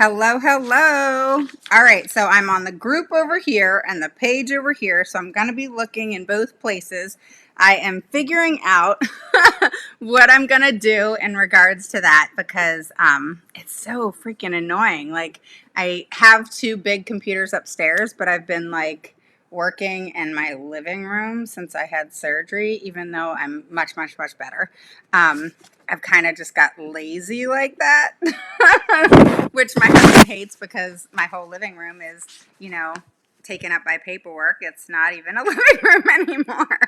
Hello, hello. All right, so I'm on the group over here and the page over here, so I'm going to be looking in both places. I am figuring out what I'm going to do in regards to that because it's so freaking annoying. Like, I have two big computers upstairs, but I've been like working in my living room since I had surgery, even though I'm much, much, much better. I've kind of just got lazy like that, which my husband hates because my whole living room is, taken up by paperwork. It's not even a living room anymore.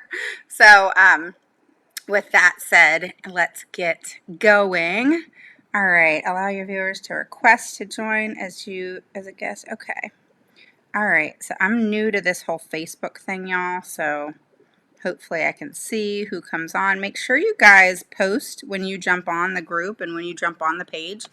So, with that said, let's get going. All right, allow your viewers to request to join as a guest. Okay. All right, so I'm new to this whole Facebook thing, y'all, so hopefully I can see who comes on. Make sure you guys post when you jump on the group and when you jump on the page.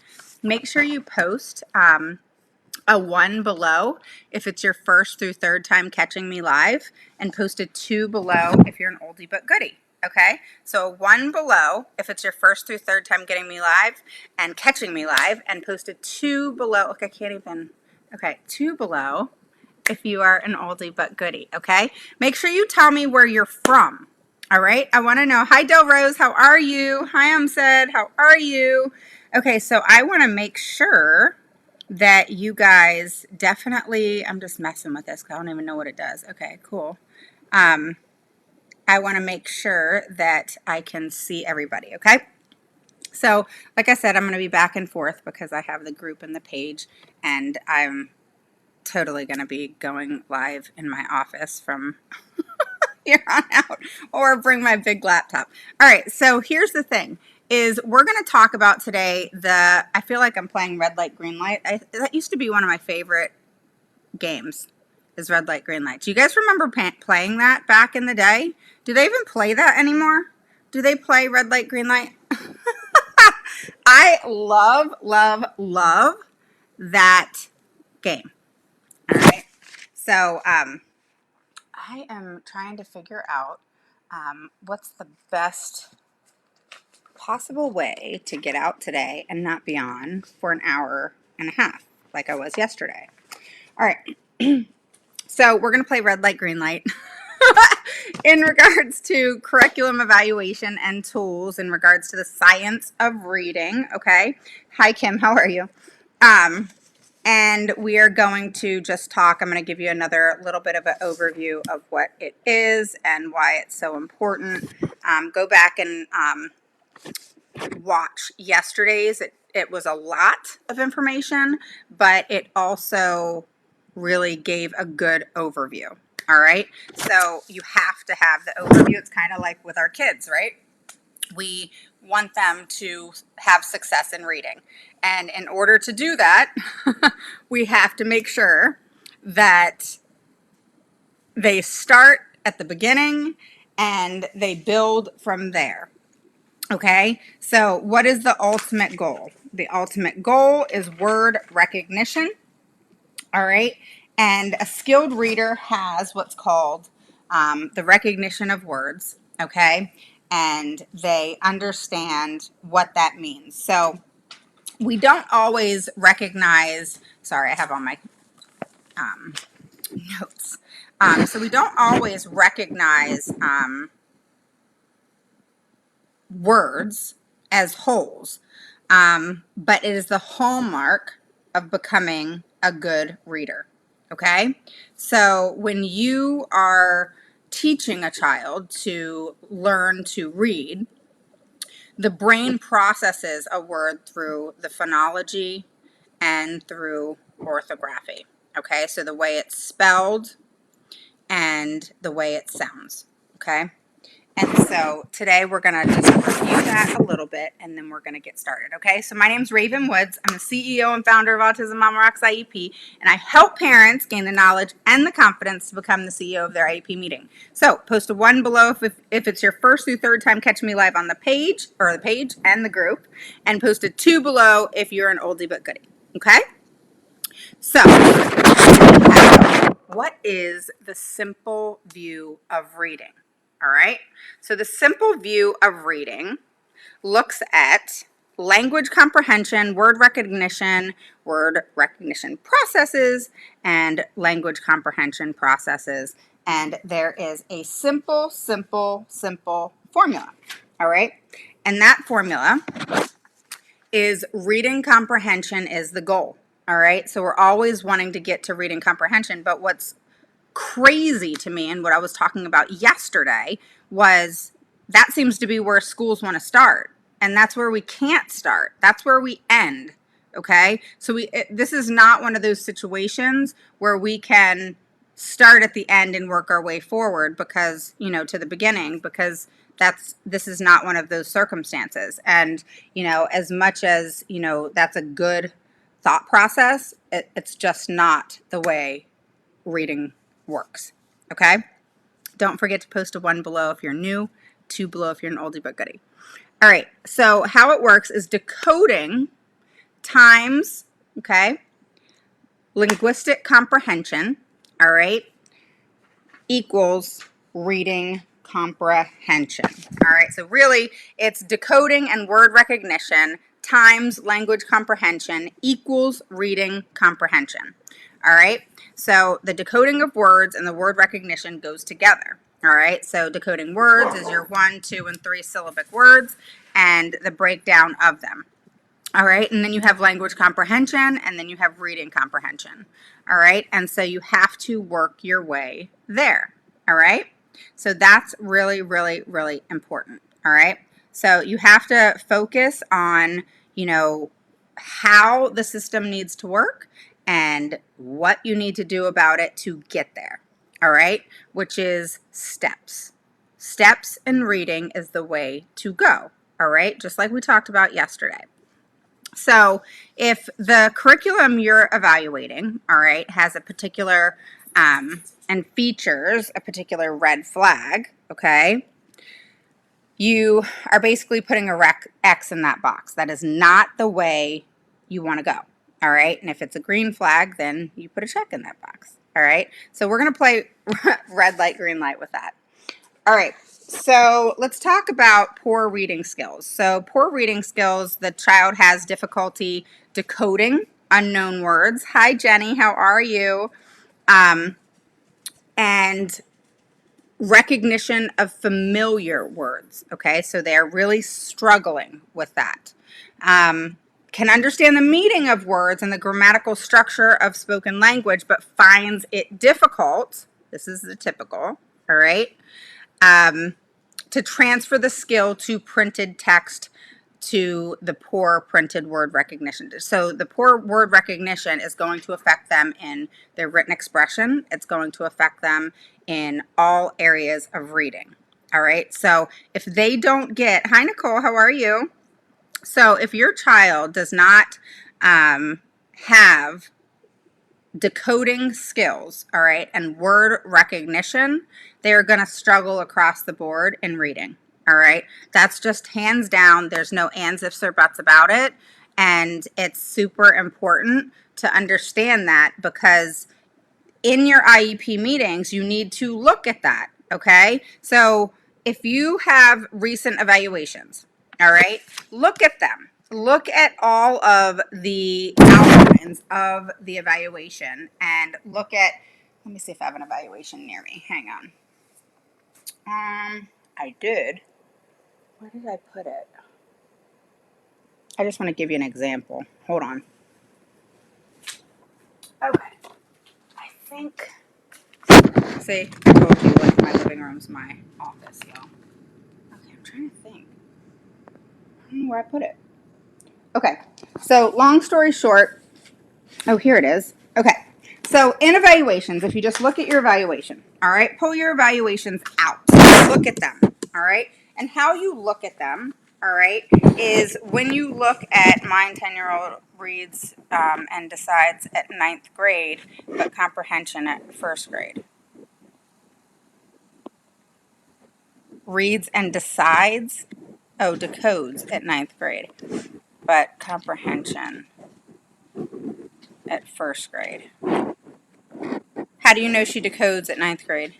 Make sure you post a 1 below if it's your first through third time catching me live, and post a 2 below if you're an oldie but goodie. Okay, so a 1 below if it's your first through third time getting me live and catching me live, and post a 2 below. Look, I can't even. Okay, 2 below if you are an oldie but goodie, okay? Make sure you tell me where you're from, all right? I want to know. Hi, Del Rose. How are you? Hi, Said. How are you? Okay, so I want to make sure that you guys definitely, I'm just messing with this because I don't even know what it does. Okay, cool. I want to make sure that I can see everybody, okay? So, like I said, I'm going to be back and forth because I have the group and the page, and I'm totally going to be going live in my office from here on out, or bring my big laptop. All right, so here's the thing is we're going to talk about today I feel like I'm playing red light, green light. That used to be one of my favorite games, is red light, green light. Do you guys remember playing that back in the day? Do they even play that anymore? Do they play red light, green light? I love, love, love that game. All right. So, I am trying to figure out what's the best possible way to get out today and not be on for an hour and a half like I was yesterday. All right. So we're going to play red light, green light in regards to curriculum evaluation and tools in regards to the science of reading. Okay. Hi, Kim. How are you? And we are going to just talk. I'm going to give you another little bit of an overview of what it is and why it's so important. Go back and watch yesterday's. It was a lot of information, but it also really gave a good overview. All right. So you have to have the overview. It's kind of like with our kids, right? We want them to have success in reading. And in order to do that, we have to make sure that they start at the beginning and they build from there. Okay, so what is the ultimate goal? The ultimate goal is word recognition. All right, and a skilled reader has what's called the recognition of words. Okay, and they understand what that means. So we don't always recognize, sorry, I have all my notes. So we don't always recognize words as wholes, but it is the hallmark of becoming a good reader. Okay, so when you are teaching a child to learn to read, the brain processes a word through the phonology and through orthography. Okay, so the way it's spelled and the way it sounds. Okay, and so today we're going to just review that a little bit, and then we're going to get started. Okay, so my name's Raven Woods. I'm the CEO and founder of Autism Mama Rocks IEP, and I help parents gain the knowledge and the confidence to become the CEO of their IEP meeting. So post a 1 below if it's your first through third time catching me live on the page and the group, and post a 2 below if you're an oldie but goodie. Okay, so what is the simple view of reading? All right, so the simple view of reading looks at language comprehension, word recognition processes, and language comprehension processes. And there is a simple formula. All right. And that formula is reading comprehension is the goal. All right. So we're always wanting to get to reading comprehension. But what's crazy to me, and what I was talking about yesterday, was that seems to be where schools want to start. And that's where we can't start. That's where we end. Okay. So this is not one of those situations where we can start at the end and work our way forward because, to the beginning, because this is not one of those circumstances. And, as much as, that's a good thought process, it's just not the way reading works. Okay? Don't forget to post a 1 below if you're new, 2 below if you're an oldie but goodie. All right, so how it works is decoding times, okay, linguistic comprehension, all right, equals reading comprehension. All right, so really it's decoding and word recognition times language comprehension equals reading comprehension. All right, so the decoding of words and the word recognition goes together. All right, so decoding words is your 1, 2, and 3 syllabic words and the breakdown of them. All right, and then you have language comprehension and then you have reading comprehension. All right, and so you have to work your way there. All right, so that's really, really, really important. All right, so you have to focus on, how the system needs to work and what you need to do about it to get there. All right, which is steps. Steps in reading is the way to go. All right, just like we talked about yesterday. So if the curriculum you're evaluating, all right, has a particular and features a particular red flag, okay, you are basically putting a X in that box. That is not the way you want to go, all right? And if it's a green flag, then you put a check in that box, all right? So we're going to play red light, green light with that. All right, so let's talk about poor reading skills. So poor reading skills, the child has difficulty decoding unknown words. Hi, Jenny, how are you? And recognition of familiar words, okay? So they're really struggling with that. Can understand the meaning of words and the grammatical structure of spoken language, but finds it difficult, this is the typical, all right, to transfer the skill to printed text to the poor printed word recognition. So the poor word recognition is going to affect them in their written expression. It's going to affect them in all areas of reading. All right. So if they don't get, hi Nicole, how are you? So if your child does not have decoding skills, all right, and word recognition, they're going to struggle across the board in reading. All right, that's just hands down. There's no ands, ifs, or buts about it. And it's super important to understand that because in your IEP meetings, you need to look at that. Okay, so if you have recent evaluations, all right, look at them. Look at all of the outlines of the evaluation and look at, let me see if I have an evaluation near me. Hang on. I did. Where did I put it? I just want to give you an example. Hold on. Okay. I think, see, I told you like my living room's my office, y'all. Okay, I'm trying to think. I don't know where I put it. Okay, so long story short, oh, here it is. Okay, so in evaluations, if you just look at your evaluation, all right, pull your evaluations out. Look at them, all right? And how you look at them, all right, is when you look at mine 10-year-old reads and decides at 9th grade, but comprehension at 1st grade. Reads and decides, oh, decodes at 9th grade, but comprehension at 1st grade. How do you know she decodes at 9th grade?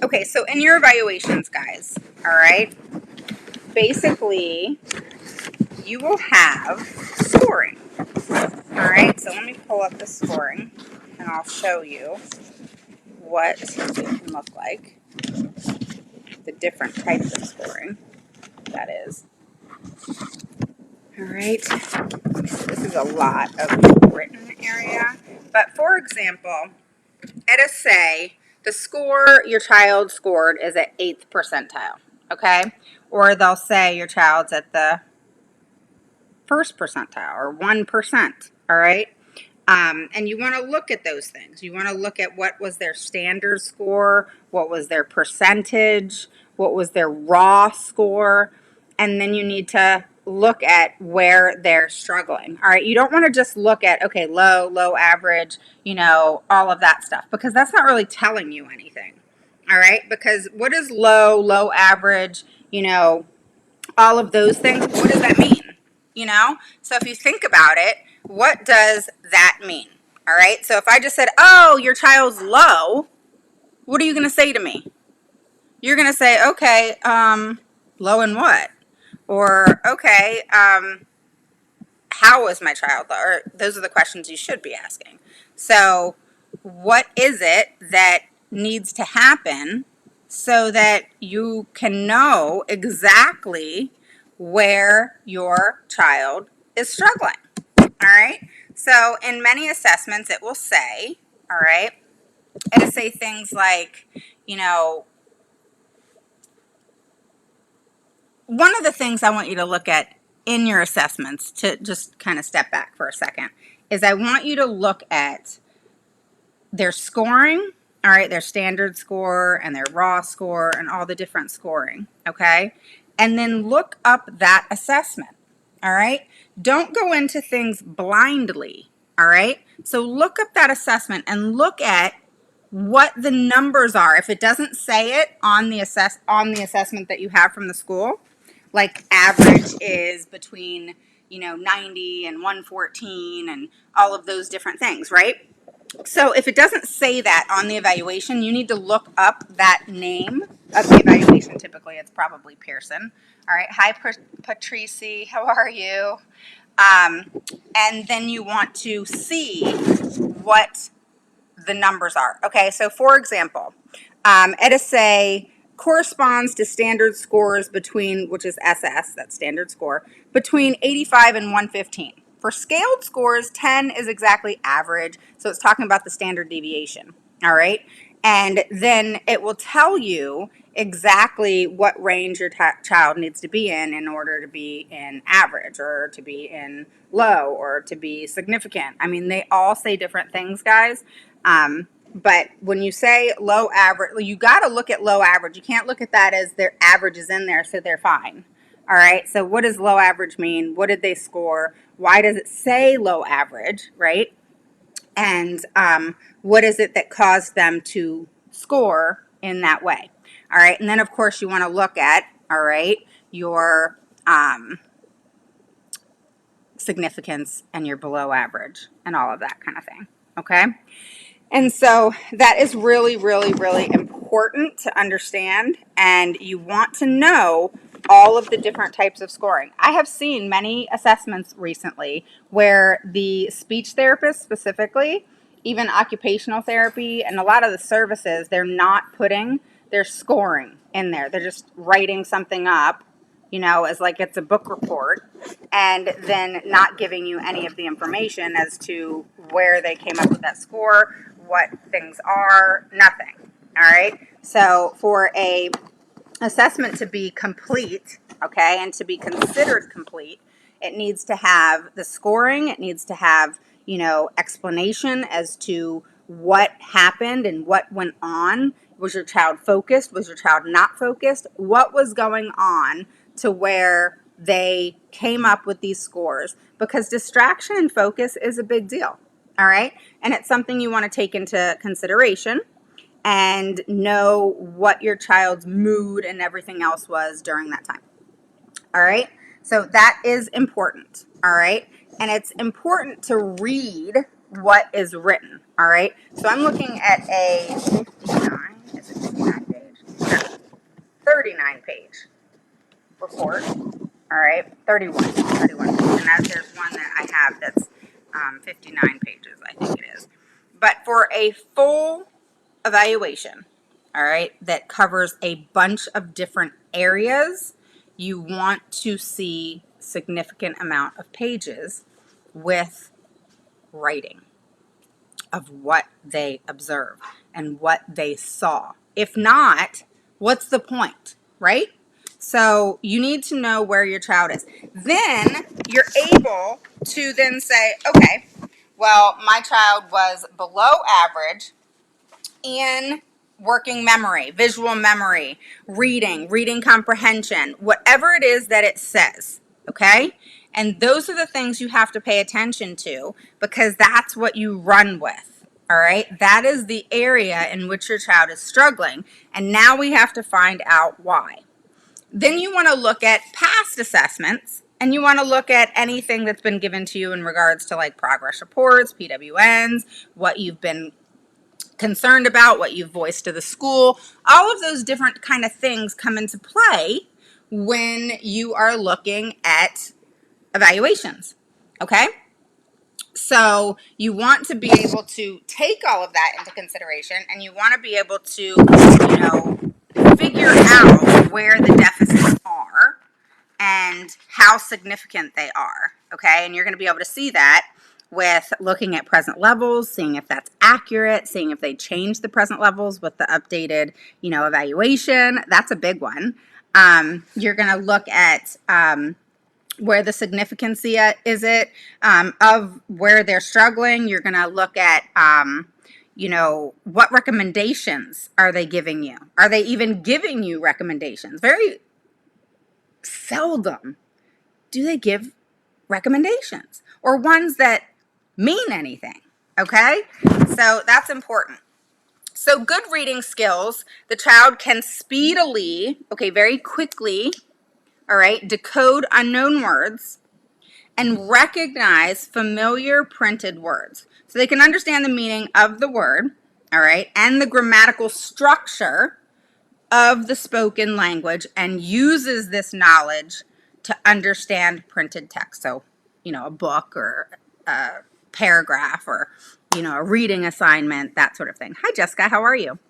Okay, so in your evaluations, guys, all right, basically you will have scoring. All right, so let me pull up the scoring and I'll show you what it can look like, the different types of scoring, that is. All right, this is a lot of written area, but for example, let us say the score your child scored is at 8th percentile, okay? Or they'll say your child's at the 1st percentile or 1%, all right? And you want to look at those things. You want to look at what was their standard score, what was their percentage, what was their raw score, and then you need to look at where they're struggling. All right, you don't want to just look at, okay, low, low, average, you know, all of that stuff, because that's not really telling you anything. All right, because what is low, low, average, you know, all of those things, what does that mean? You know, so if you think about it, what does that mean? All right, so if I just said, oh, your child's low, what are you going to say to me? You're going to say, okay, low in what? Or, okay, how was my child low? Or those are the questions you should be asking. So what is it that needs to happen so that you can know exactly where your child is struggling? All right, so in many assessments it will say, all right, it'll say things like, you know, one of the things I want you to look at in your assessments, to just kind of step back for a second, is I want you to look at their scoring, all right, their standard score and their raw score and all the different scoring, okay? And then look up that assessment, all right? Don't go into things blindly, all right? So look up that assessment and look at what the numbers are. If it doesn't say it on the assessment that you have from the school, like average is between, you know, 90 and 114 and all of those different things, right? So if it doesn't say that on the evaluation, you need to look up that name of the evaluation. Typically, it's probably Pearson. All right. Hi, Patrice. How are you? And then you want to see what the numbers are. Okay. So for example, EDISA corresponds to standard scores between, which is SS, that's standard score, between 85 and 115. For scaled scores, 10 is exactly average, so it's talking about the standard deviation, all right? And then it will tell you exactly what range your child needs to be in order to be in average or to be in low or to be significant. I mean, they all say different things, guys. But when you say low average, you got to look at low average. You can't look at that as their average is in there, so they're fine. All right. So what does low average mean? What did they score? Why does it say low average, right? And what is it that caused them to score in that way? All right. And then, of course, you want to look at, all right, your significance and your below average and all of that kind of thing. Okay. And so that is really, really, really important to understand, and you want to know all of the different types of scoring. I have seen many assessments recently where the speech therapist specifically, even occupational therapy, and a lot of the services, they're not putting their scoring in there. They're just writing something up, you know, as like it's a book report, and then not giving you any of the information as to where they came up with that score, what things are, nothing. All right. So for a assessment to be complete, okay, and to be considered complete, it needs to have the scoring. It needs to have, you know, explanation as to what happened and what went on. Was your child focused? Was your child not focused? What was going on to where they came up with these scores? Because distraction and focus is a big deal. All right. And it's something you want to take into consideration and know what your child's mood and everything else was during that time. All right. So that is important. All right. And it's important to read what is written. All right. So I'm looking at a 59. Is it 59 page? Sure. 39-page report. All right, 31 pages. And there's one that I have that's 59 pages, I think it is. But for a full evaluation, all right, that covers a bunch of different areas, you want to see significant amount of pages with writing of what they observed and what they saw. If not, what's the point, right? So you need to know where your child is. Then you're able to then say, okay, well, my child was below average in working memory, visual memory, reading comprehension, whatever it is that it says, okay? And those are the things you have to pay attention to because that's what you run with, all right? That is the area in which your child is struggling, and now we have to find out why. Then you want to look at past assessments, and you want to look at anything that's been given to you in regards to like progress reports, PWNs, what you've been concerned about, what you've voiced to the school. All of those different kind of things come into play when you are looking at evaluations, okay? So you want to be able to take all of that into consideration, and you want to be able to, you know, figure out where the deficits are and how significant they are, okay? And you're going to be able to see that with looking at present levels, seeing if that's accurate, seeing if they change the present levels with the updated, you know, evaluation. That's a big one. You're going to look at where the significance is of where they're struggling. You're going to look at, you know, what recommendations are they giving you? Are they even giving you recommendations? Very seldom do they give recommendations or ones that mean anything, okay? So that's important. So good reading skills, the child can speedily, okay, very quickly, all right, decode unknown words and recognize familiar printed words. So they can understand the meaning of the word, all right, and the grammatical structure of the spoken language and uses this knowledge to understand printed text. So, you know, a book or a paragraph or, you know, a reading assignment, that sort of thing. Hi, Jessica, how are you?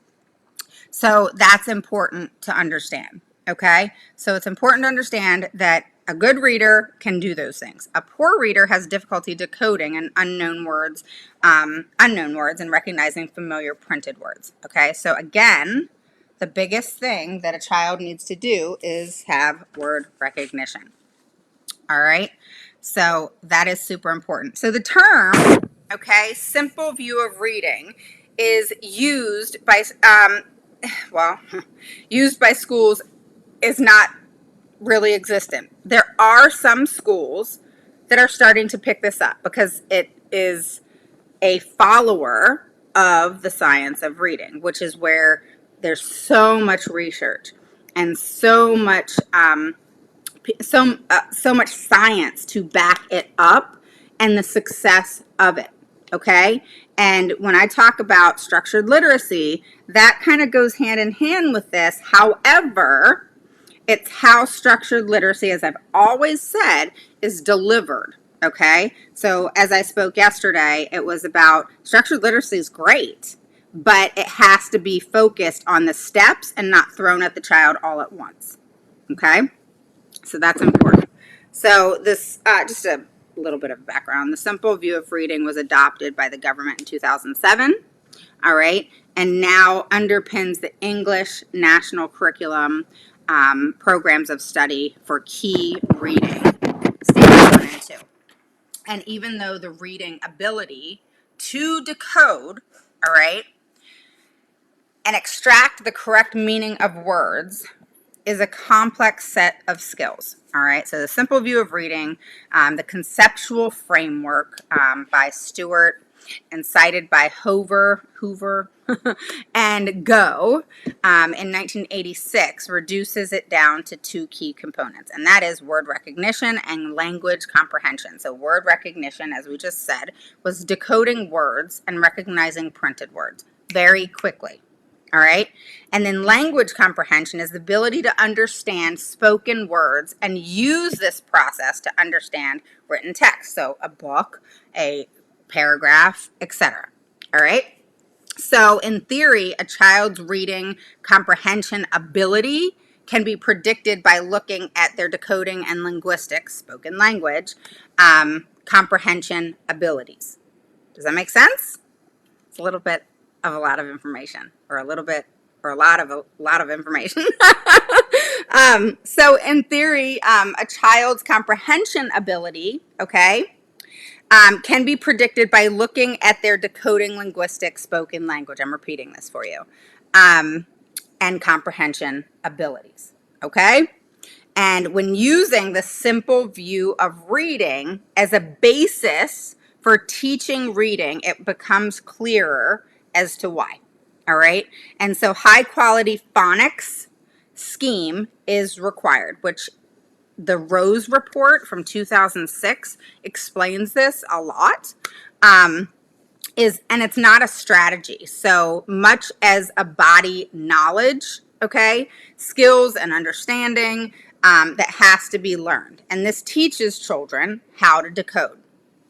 So that's important to understand, okay? So it's important to understand that a good reader can do those things. A poor reader has difficulty decoding an unknown words and recognizing familiar printed words, okay? So again, the biggest thing that a child needs to do is have word recognition. All right, so that is super important. So the term, okay, simple view of reading is used by, used by schools is not really existent. There are some schools that are starting to pick this up because it is a follower of the science of reading, which is where there's so much research and so much so much science to back it up and the success of it, okay? And when I talk about structured literacy, that kind of goes hand in hand with this. However, it's how structured literacy, as I've always said, is delivered, okay? So as I spoke yesterday, it was about structured literacy is great, but it has to be focused on the steps and not thrown at the child all at once, okay? So that's important. So this, just a little bit of background. The simple view of reading was adopted by the government in 2007, all right, and now underpins the English national curriculum programs of study for key reading, standards 1 and 2. And even though the reading ability to decode, all right, and extract the correct meaning of words is a complex set of skills. All right, so the simple view of reading, the conceptual framework by Stewart and cited by Hoover and Go in 1986 reduces it down to two key components, and that is word recognition and language comprehension. So word recognition, as we just said, was decoding words and recognizing printed words very quickly. All right. And then language comprehension is the ability to understand spoken words and use this process to understand written text. So a book, a paragraph, etc. All right. So in theory, a child's reading comprehension ability can be predicted by looking at their decoding and linguistics, spoken language, comprehension abilities. Does that make sense? It's a little bit of a lot of information, or a little bit, or a lot of information. So in theory, a child's comprehension ability, okay, can be predicted by looking at their decoding linguistic spoken language. I'm repeating this for you. And comprehension abilities, okay? And when using the simple view of reading as a basis for teaching reading, it becomes clearer as to why. All right. And so high quality phonics scheme is required, which the Rose report from 2006 explains this a lot. And it's not a strategy so much as a body knowledge, okay, skills and understanding that has to be learned. And this teaches children how to decode,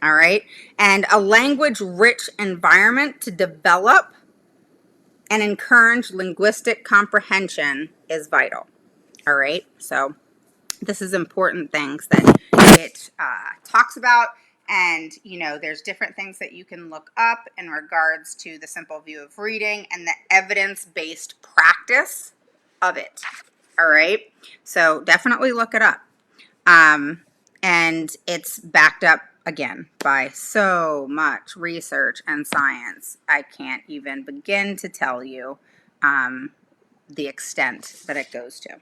all right, and a language rich environment to develop and encourage linguistic comprehension is vital, all right. So this is important things that it talks about. And, you know, there's different things that you can look up in regards to the simple view of reading and the evidence-based practice of it. All right. So definitely look it up. And it's backed up, again, by so much research and science. I can't even begin to tell you the extent that it goes to.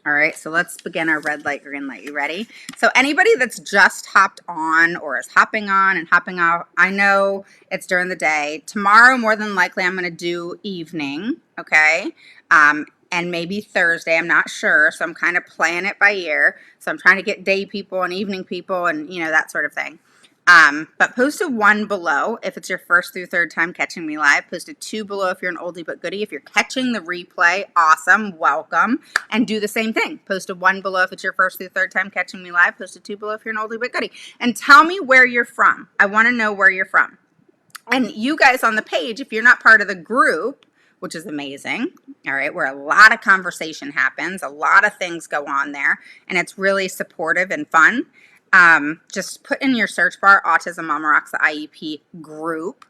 All right, so let's begin our red light, green light. You ready? So anybody that's just hopped on or is hopping on and hopping off, I know it's during the day. Tomorrow, more than likely, I'm going to do evening, okay? And maybe Thursday, I'm not sure. So I'm kind of playing it by ear. So I'm trying to get day people and evening people and, you know, that sort of thing. But post a 1 below if it's your first through third time catching me live. Post a 2 below if you're an oldie but goodie. If you're catching the replay, awesome, welcome. And do the same thing. Post a 1 below if it's your first through third time catching me live. Post a 2 below if you're an oldie but goodie. And tell me where you're from. I want to know where you're from. And you guys on the page, if you're not part of the group, which is amazing, all right, where a lot of conversation happens, a lot of things go on there, and it's really supportive and fun. Just put in your search bar, Autism Mama Rocks the IEP group,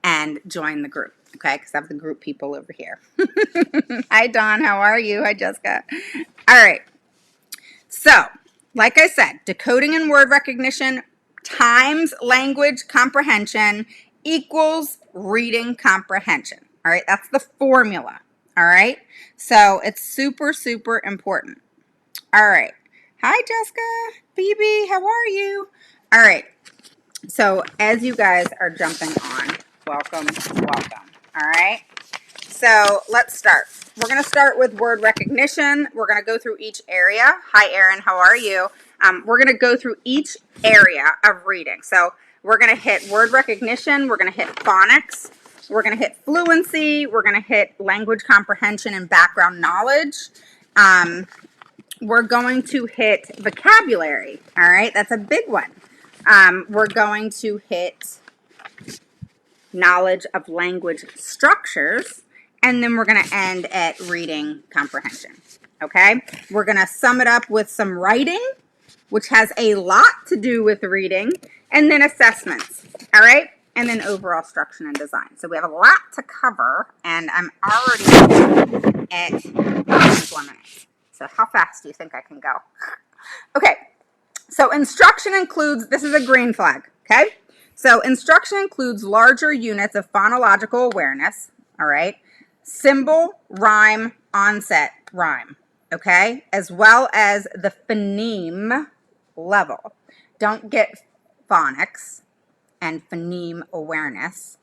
and join the group, okay? Because I have the group people over here. Hi, Dawn. How are you? Hi, Jessica. All right. So, like I said, decoding and word recognition times language comprehension equals reading comprehension. All right. That's the formula. All right. So, it's super, super important. All right. Hi, Jessica. Phoebe, how are you? All right. So as you guys are jumping on, welcome, welcome. All right. So let's start. We're going to start with word recognition. We're going to go through each area. Hi, Erin. How are you? We're going to go through each area of reading. So we're going to hit word recognition. We're going to hit phonics. We're going to hit fluency. We're going to hit language comprehension and background knowledge. We're going to hit vocabulary, all right? That's a big one. We're going to hit knowledge of language structures, and then we're going to end at reading comprehension, okay? We're going to sum it up with some writing, which has a lot to do with reading, and then assessments, all right? And then overall structure and design. So we have a lot to cover, and I'm already at 4 minutes. So how fast do you think I can go? Okay, so instruction includes, this is a green flag, okay? So instruction includes larger units of phonological awareness, all right? Symbol, rhyme, onset, rhyme, okay? As well as the phoneme level. Don't get phonics and phoneme awareness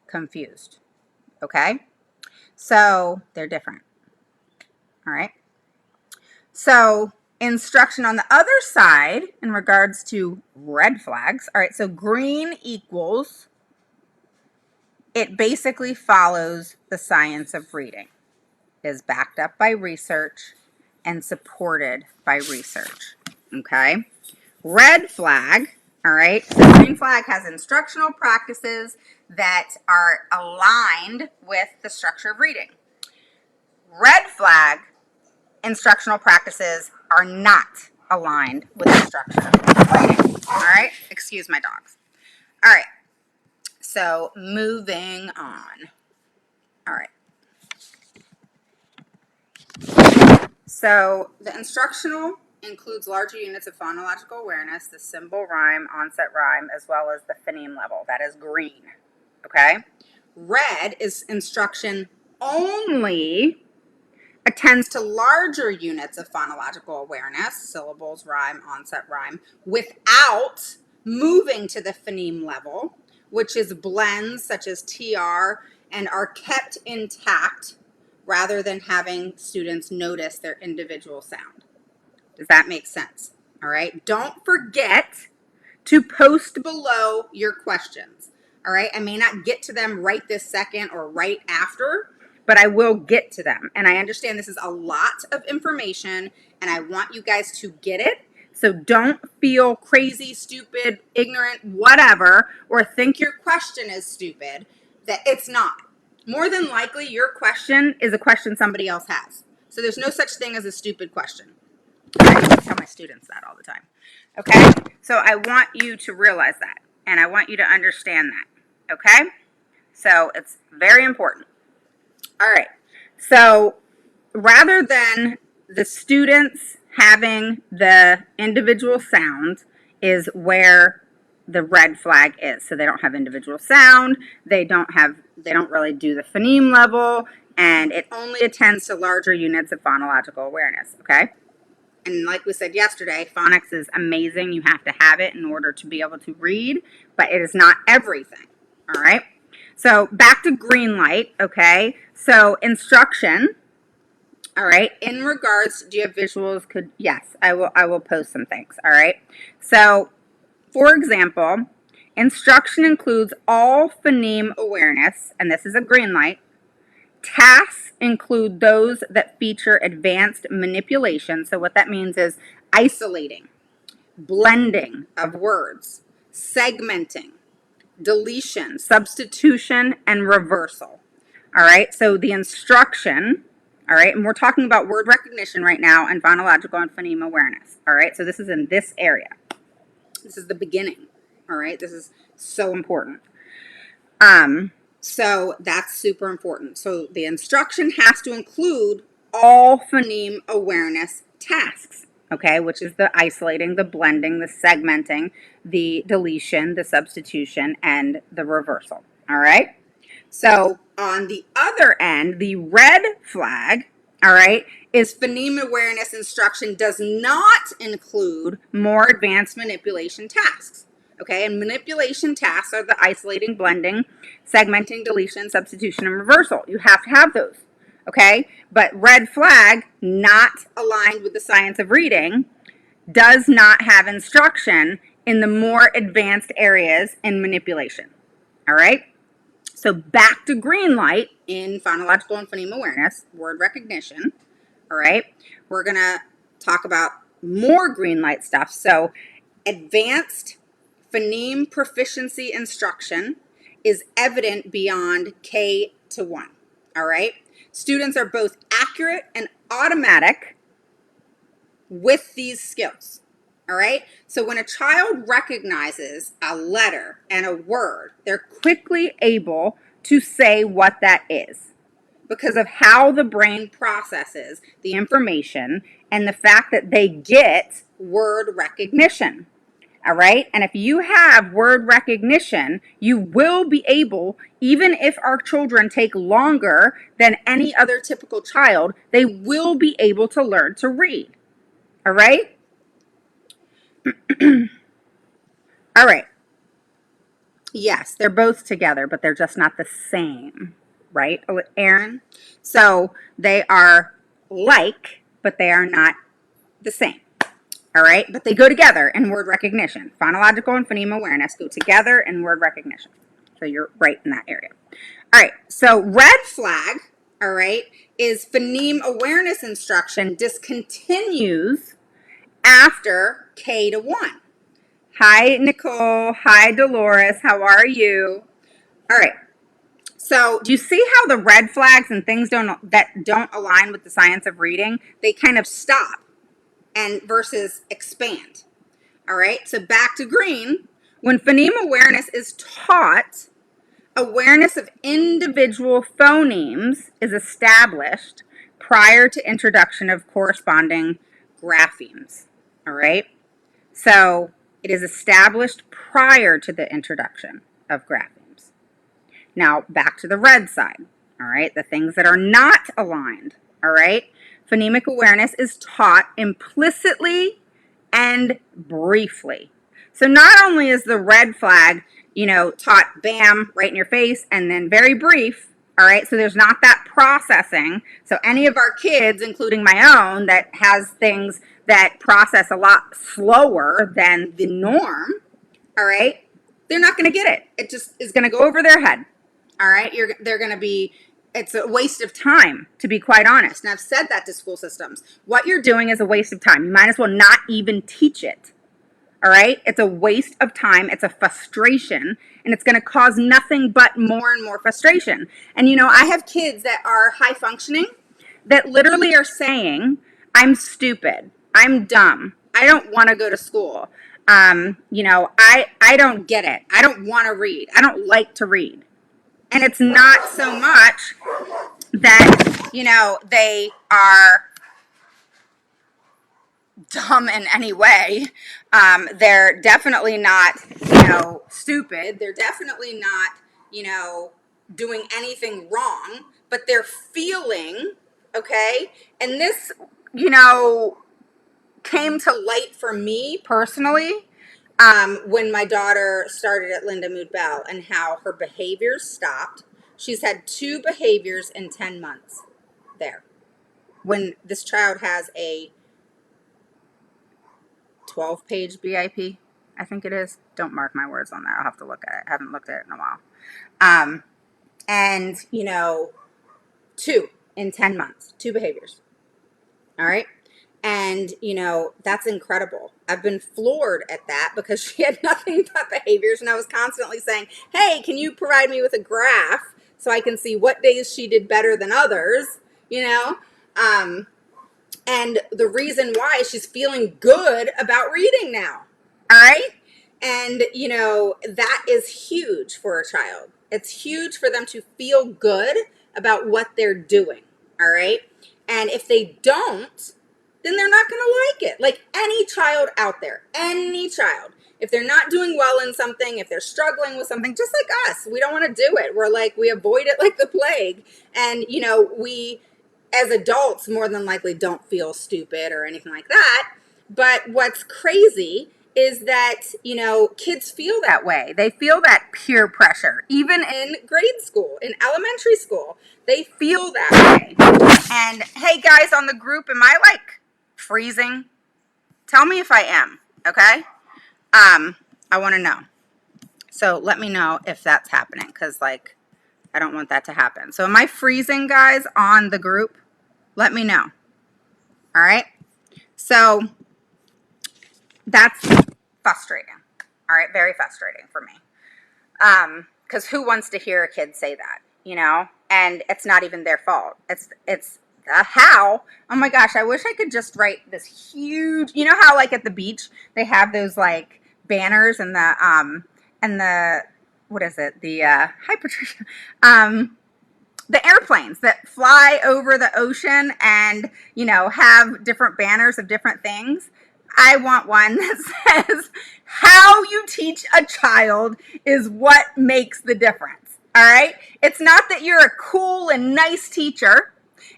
confused, okay? So they're different, all right? So instruction on the other side in regards to red flags. All right, so green equals it basically follows the science of reading, is backed up by research and supported by research, okay? Red flag, all right? So green flag has instructional practices that are aligned with the structure of reading. Red flag instructional practices are not aligned with the structure of reading, all right? Excuse my dogs. All right, so moving on. All right. So the instructional includes larger units of phonological awareness, the symbol rhyme, onset rhyme, as well as the phoneme level. That is green, okay? Red is instruction only attends to larger units of phonological awareness, syllables, rhyme, onset rhyme, without moving to the phoneme level, which is blends such as TR and are kept intact rather than having students notice their individual sound. Does that make sense? All right. Don't forget to post below your questions. All right. I may not get to them right this second or right after, but I will get to them. And I understand this is a lot of information and I want you guys to get it. So don't feel crazy, stupid, ignorant, whatever, or think your question is stupid, that it's not. More than likely, your question is a question somebody else has. So there's no such thing as a stupid question. I tell my students that all the time. Okay? So I want you to realize that, and I want you to understand that. Okay? So it's very important. All right. So rather than the students having the individual sound is where the red flag is. So they don't have individual sound, they don't really do the phoneme level, and it only attends to larger units of phonological awareness, okay? And like we said yesterday, phonics is amazing. You have to have it in order to be able to read, but it is not everything, all right? So back to green light, okay? So instruction, all right, in regards, do you have visuals? Yes, I will post some things, all right? So for example, instruction includes all phoneme awareness, and this is a green light. Tasks include those that feature advanced manipulation. So what that means is isolating, blending of words, segmenting, deletion, substitution, and reversal. All right, so the instruction, all right, and we're talking about word recognition right now and phonological and phoneme awareness. All right, so this is in this area. This is the beginning, all right? This is so important. So that's super important. So the instruction has to include all phoneme awareness tasks, okay, which is the isolating, the blending, the segmenting, the deletion, the substitution, and the reversal, all right? So on the other end, the red flag, all right, is phoneme awareness instruction does not include more advanced manipulation tasks. Okay, and manipulation tasks are the isolating, blending, segmenting, deletion, substitution, and reversal. You have to have those. Okay, but red flag, not aligned with the science of reading, does not have instruction in the more advanced areas in manipulation. All right. So back to green light in phonological and phoneme awareness, word recognition, all right? We're going to talk about more green light stuff. So advanced phoneme proficiency instruction is evident beyond K to 1, all right? Students are both accurate and automatic with these skills. All right. So when a child recognizes a letter and a word, they're quickly able to say what that is because of how the brain processes the information and the fact that they get word recognition. All right. And if you have word recognition, you will be able, even if our children take longer than any other typical child, they will be able to learn to read. All right. All right. Yes, they're both together, but they're just not the same, right, Aaron? So they are like, but they are not the same. All right, but they go together in word recognition. Phonological and phoneme awareness go together in word recognition. So you're right in that area. All right, so red flag, all right, is phoneme awareness instruction discontinues after K to 1. Hi, Nicole. Hi, Dolores. How are you? All right. So, do you see how the red flags and things that don't align with the science of reading, they kind of stop and versus expand? All right. So, back to green. When phoneme awareness is taught, awareness of individual phonemes is established prior to introduction of corresponding graphemes. All right. So it is established prior to the introduction of graphemes. Now back to the red side. All right. The things that are not aligned. All right. Phonemic awareness is taught implicitly and briefly. So not only is the red flag, taught bam, right in your face, and then very brief, all right, so there's not that processing. So any of our kids, including my own, that has things that process a lot slower than the norm, all right, they're not going to get it. It just is going to go over their head, all right? They're going to be, it's a waste of time, to be quite honest. And I've said that to school systems. What you're doing is a waste of time. You might as well not even teach it. All right? It's a waste of time. It's a frustration, and it's going to cause nothing but more and more frustration. And I have kids that are high functioning that literally are saying, I'm stupid. I'm dumb. I don't want to go to school. I don't get it. I don't want to read. I don't like to read. And it's not so much that, they are dumb in any way. They're definitely not, stupid. They're definitely not, doing anything wrong, but they're feeling, okay? And this, came to light for me personally when my daughter started at Linda Mood Bell and how her behaviors stopped. She's had 2 behaviors in 10 months there. When this child has a 12-page BIP, I think it is. Don't mark my words on that. I'll have to look at it. I haven't looked at it in a while. And, 2 in 10 months, 2 behaviors. All right. And, that's incredible. I've been floored at that because she had nothing but behaviors. And I was constantly saying, hey, can you provide me with a graph so I can see what days she did better than others, and the reason why she's feeling good about reading now. All right. And, that is huge for a child. It's huge for them to feel good about what they're doing. All right. And if they don't, then they're not going to like it. Like any child out there, any child, if they're not doing well in something, if they're struggling with something, just like us, we don't want to do it. We're like, we avoid it like the plague. And, we, as adults, more than likely don't feel stupid or anything like that. But what's crazy is that, kids feel that way. They feel that peer pressure, even in grade school, in elementary school. They feel that way. And hey, guys on the group, am I like freezing? Tell me if I am, okay? I want to know. So let me know if that's happening, because like I don't want that to happen. So am I freezing, guys, on the group? Let me know. All right. So that's frustrating. All right. Very frustrating for me. Because who wants to hear a kid say that, and it's not even their fault. It's the how. Oh my gosh. I wish I could just write this huge, how like at the beach, they have those like banners and the, what is it? The, hi Patricia. The airplanes that fly over the ocean and, have different banners of different things. I want one that says, how you teach a child is what makes the difference. All right. It's not that you're a cool and nice teacher.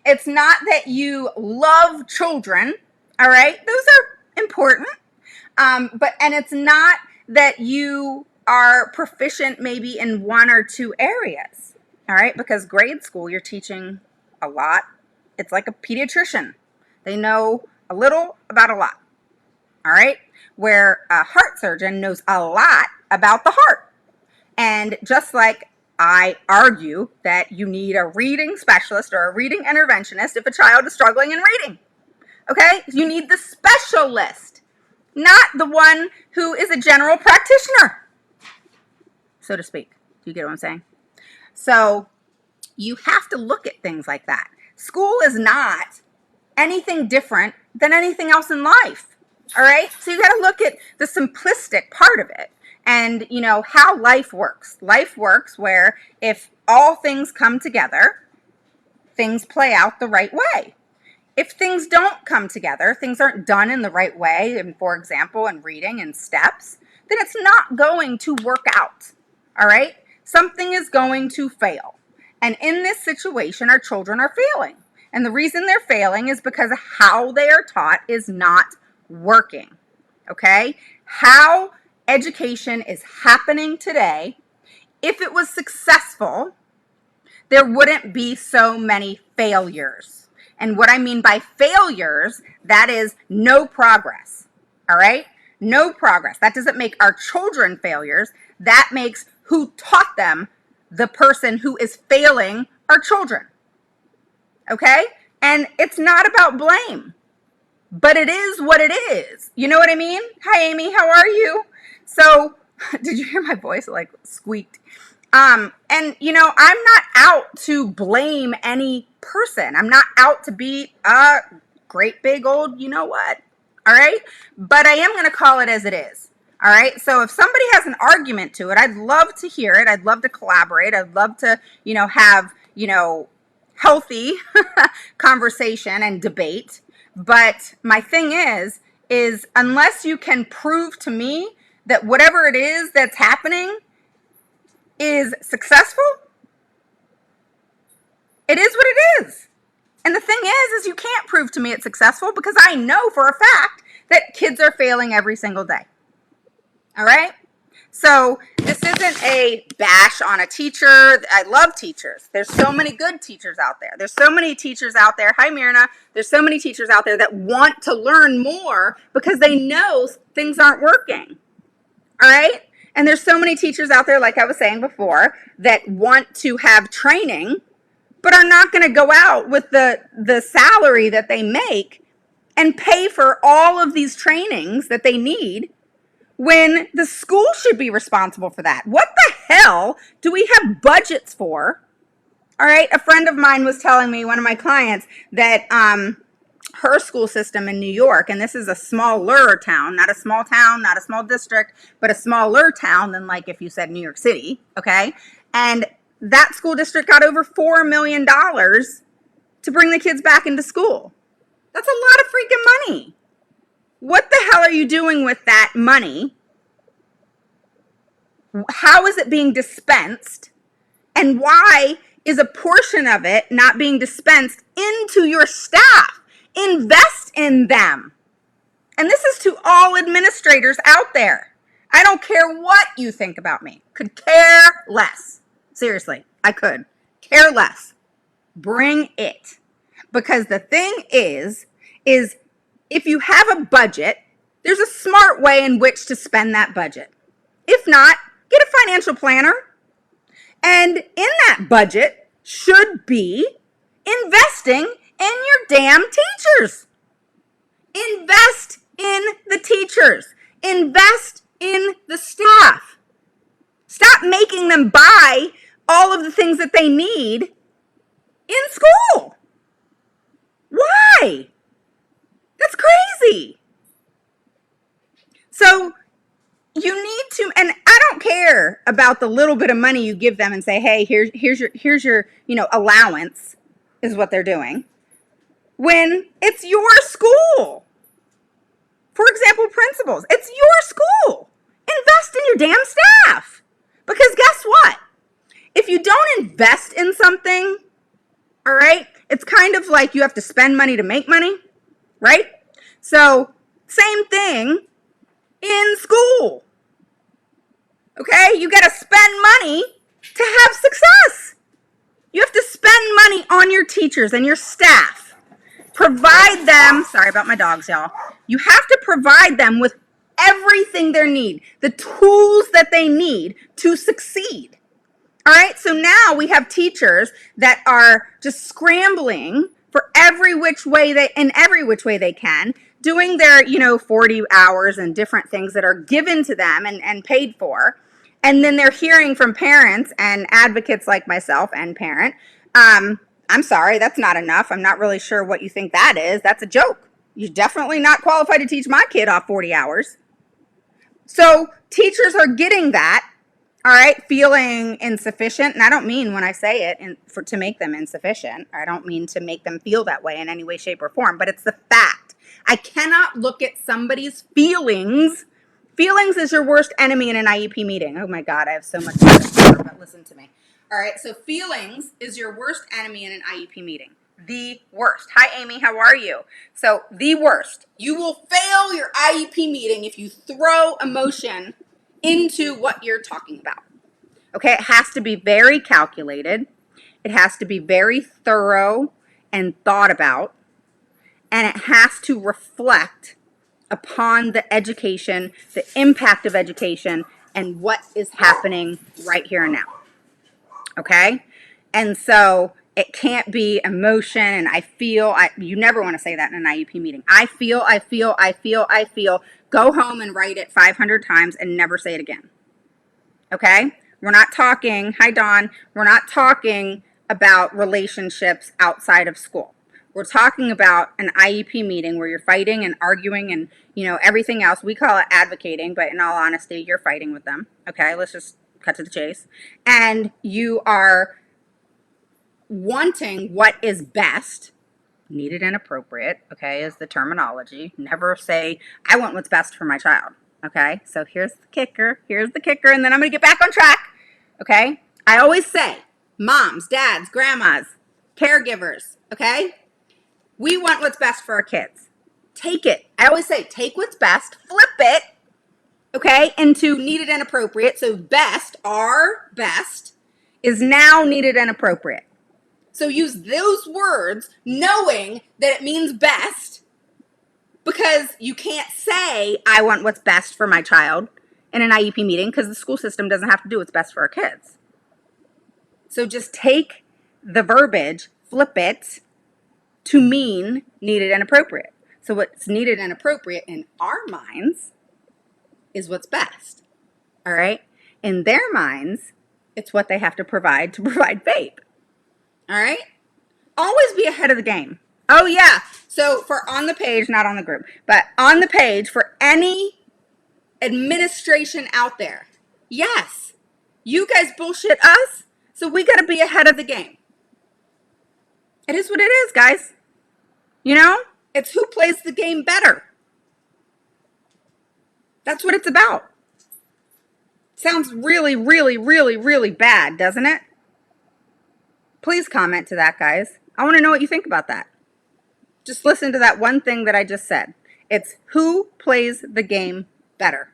It's not that you love children. All right. Those are important. And it's not that you are proficient maybe in 1 or 2 areas. All right. Because grade school, you're teaching a lot. It's like a pediatrician. They know a little about a lot. All right. Where a heart surgeon knows a lot about the heart. And just like I argue that you need a reading specialist or a reading interventionist if a child is struggling in reading. Okay? You need the specialist, not the one who is a general practitioner, so to speak. Do you get what I'm saying? So you have to look at things like that. School is not anything different than anything else in life. All right? So you got to look at the simplistic part of it and, you know, how life works. Life works where if all things come together, things play out the right way. If things don't come together, things aren't done in the right way, and for example, in reading and steps, then it's not going to work out. All right? Something is going to fail. And in this situation, our children are failing. And the reason they're failing is because how they are taught is not working. Okay? How education is happening today, if it was successful, there wouldn't be so many failures. And what I mean by failures, that is no progress. All right? No progress. That doesn't make our children failures. That makes who taught them the person who is failing our children. Okay? And it's not about blame, but it is what it is. You know what I mean? Hi, Amy. How are you? So, did you hear my voice like squeaked? And you know, I'm not out to blame any person. I'm not out to be a great big old, you know what? All right? But I am going to call it as it is. All right? So if somebody has an argument to it, I'd love to hear it. I'd love to collaborate. I'd love to, you know, have, you know, healthy conversation and debate. But my thing is unless you can prove to me that whatever it is that's happening is successful, it is what it is. And the thing is you can't prove to me it's successful because I know for a fact that kids are failing every single day. All right? So this isn't a bash on a teacher. I love teachers. There's so many good teachers out there. There's so many teachers out there. Hi, Myrna. There's so many teachers out there that want to learn more because they know things aren't working. All right? And there's so many teachers out there, like I was saying before, that want to have training, but are not going to go out with the salary that they make and pay for all of these trainings that they need when the school should be responsible for that. What the hell do we have budgets for? All right, a friend of mine was telling me, one of my clients, that her school system in New York, and this is a smaller town, not a small district, but a smaller town than like if you said New York City, okay? And that school district got over $4 million to bring the kids back into school. That's a lot of freaking money. What the hell are you doing with that money? How is it being dispensed? And why is a portion of it not being dispensed into your staff? Invest in them. And this is to all administrators out there. I don't care what you think about me. Could care less. Seriously, I could. Care less. Bring it. Because the thing is if you have a budget, there's a smart way in which to spend that budget. If not, get a financial planner. And in that budget should be investing in your damn teachers. Invest in the teachers. Invest in the staff. Stop making them buy all of the things that they need in school. Why? That's crazy. So you need to, and I don't care about the little bit of money you give them and say, hey, here's your, you know, allowance is what they're doing. When it's your school. For example, principals, it's your school. Invest in your damn staff. Because guess what? If you don't invest in something, all right, it's kind of like you have to spend money to make money, right? So same thing in school. Okay, you got to spend money to have success. You have to spend money on your teachers and your staff. Provide them, sorry about my dogs, y'all. You have to provide them with everything they need, the tools that they need to succeed. All right, so now we have teachers that are just scrambling for every which way they can, doing their 40 hours and different things that are given to them and paid for. And then they're hearing from parents and advocates like myself and parent, I'm sorry, that's not enough. I'm not really sure what you think that is. That's a joke. You're definitely not qualified to teach my kid off 40 hours. So teachers are getting that, all right, feeling insufficient. And I don't mean when I say it to make them insufficient. I don't mean to make them feel that way in any way, shape, or form, but it's the fact. I cannot look at somebody's feelings. Feelings is your worst enemy in an IEP meeting. Oh my God, I have so much to say, but listen to me. All right, so feelings is your worst enemy in an IEP meeting. The worst. Hi, Amy, how are you? So, the worst. You will fail your IEP meeting if you throw emotion into what you're talking about. Okay, it has to be very calculated. It has to be very thorough and thought about. And it has to reflect upon the education, the impact of education, and what is happening right here and now. Okay? And so it can't be emotion and I feel. You never want to say that in an IEP meeting. I feel. Go home and write it 500 times and never say it again. Okay? We're not talking, hi Dawn, we're not talking about relationships outside of school. We're talking about an IEP meeting where you're fighting and arguing and, everything else. We call it advocating, but in all honesty, you're fighting with them. Okay, let's just cut to the chase. And you are wanting what is best, needed and appropriate, okay, is the terminology. Never say, I want what's best for my child. Okay, so here's the kicker, and then I'm going to get back on track. Okay, I always say, moms, dads, grandmas, caregivers, okay, we want what's best for our kids. Take it. I always say, take what's best, flip it, okay, into needed and appropriate. So best, our best, is now needed and appropriate. So use those words knowing that it means best, because you can't say, I want what's best for my child in an IEP meeting, because the school system doesn't have to do what's best for our kids. So just take the verbiage, flip it to mean needed and appropriate. So what's needed and appropriate in our minds is what's best. All right? In their minds, it's what they have to provide FAPE. All right? Always be ahead of the game. Oh, yeah. So for on the page, not on the group, but on the page for any administration out there, yes, you guys bullshit us, so we got to be ahead of the game. It is what it is, guys. It's who plays the game better. That's what it's about. Sounds really, really, really, really bad, doesn't it? Please comment to that, guys. I want to know what you think about that. Just listen to that one thing that I just said. It's who plays the game better.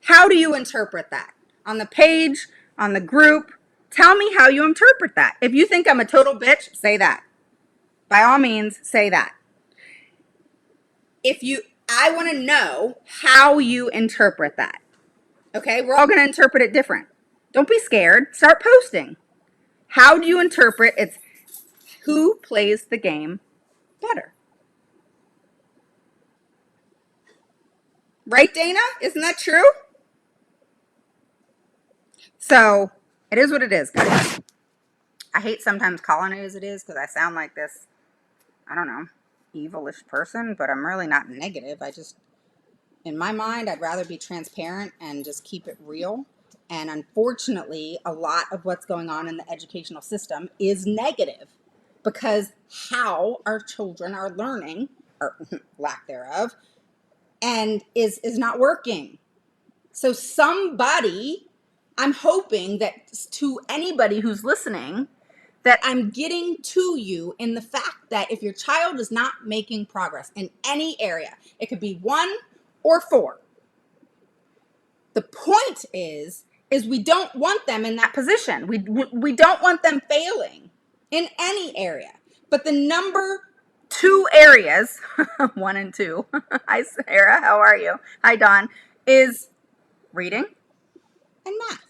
How do you interpret that? On the page, on the group, tell me how you interpret that. If you think I'm a total bitch, say that. By all means, say that. I want to know how you interpret that. Okay, we're all going to interpret it different. Don't be scared. Start posting. How do you interpret it's who plays the game better? Right, Dana? Isn't that true? So, it is what it is, guys. I hate sometimes calling it as it is because I sound like this, I don't know, evilish person, but I'm really not negative. In my mind, I'd rather be transparent and just keep it real. And unfortunately, a lot of what's going on in the educational system is negative because how our children are learning, or lack thereof, and is not working. So I'm hoping that to anybody who's listening, that I'm getting to you in the fact that if your child is not making progress in any area, it could be 1 or 4. The point is we don't want them in that position. We don't want them failing in any area. But the number 2 areas, 1 and 2, hi Sarah, how are you? Hi Dawn, is reading and math.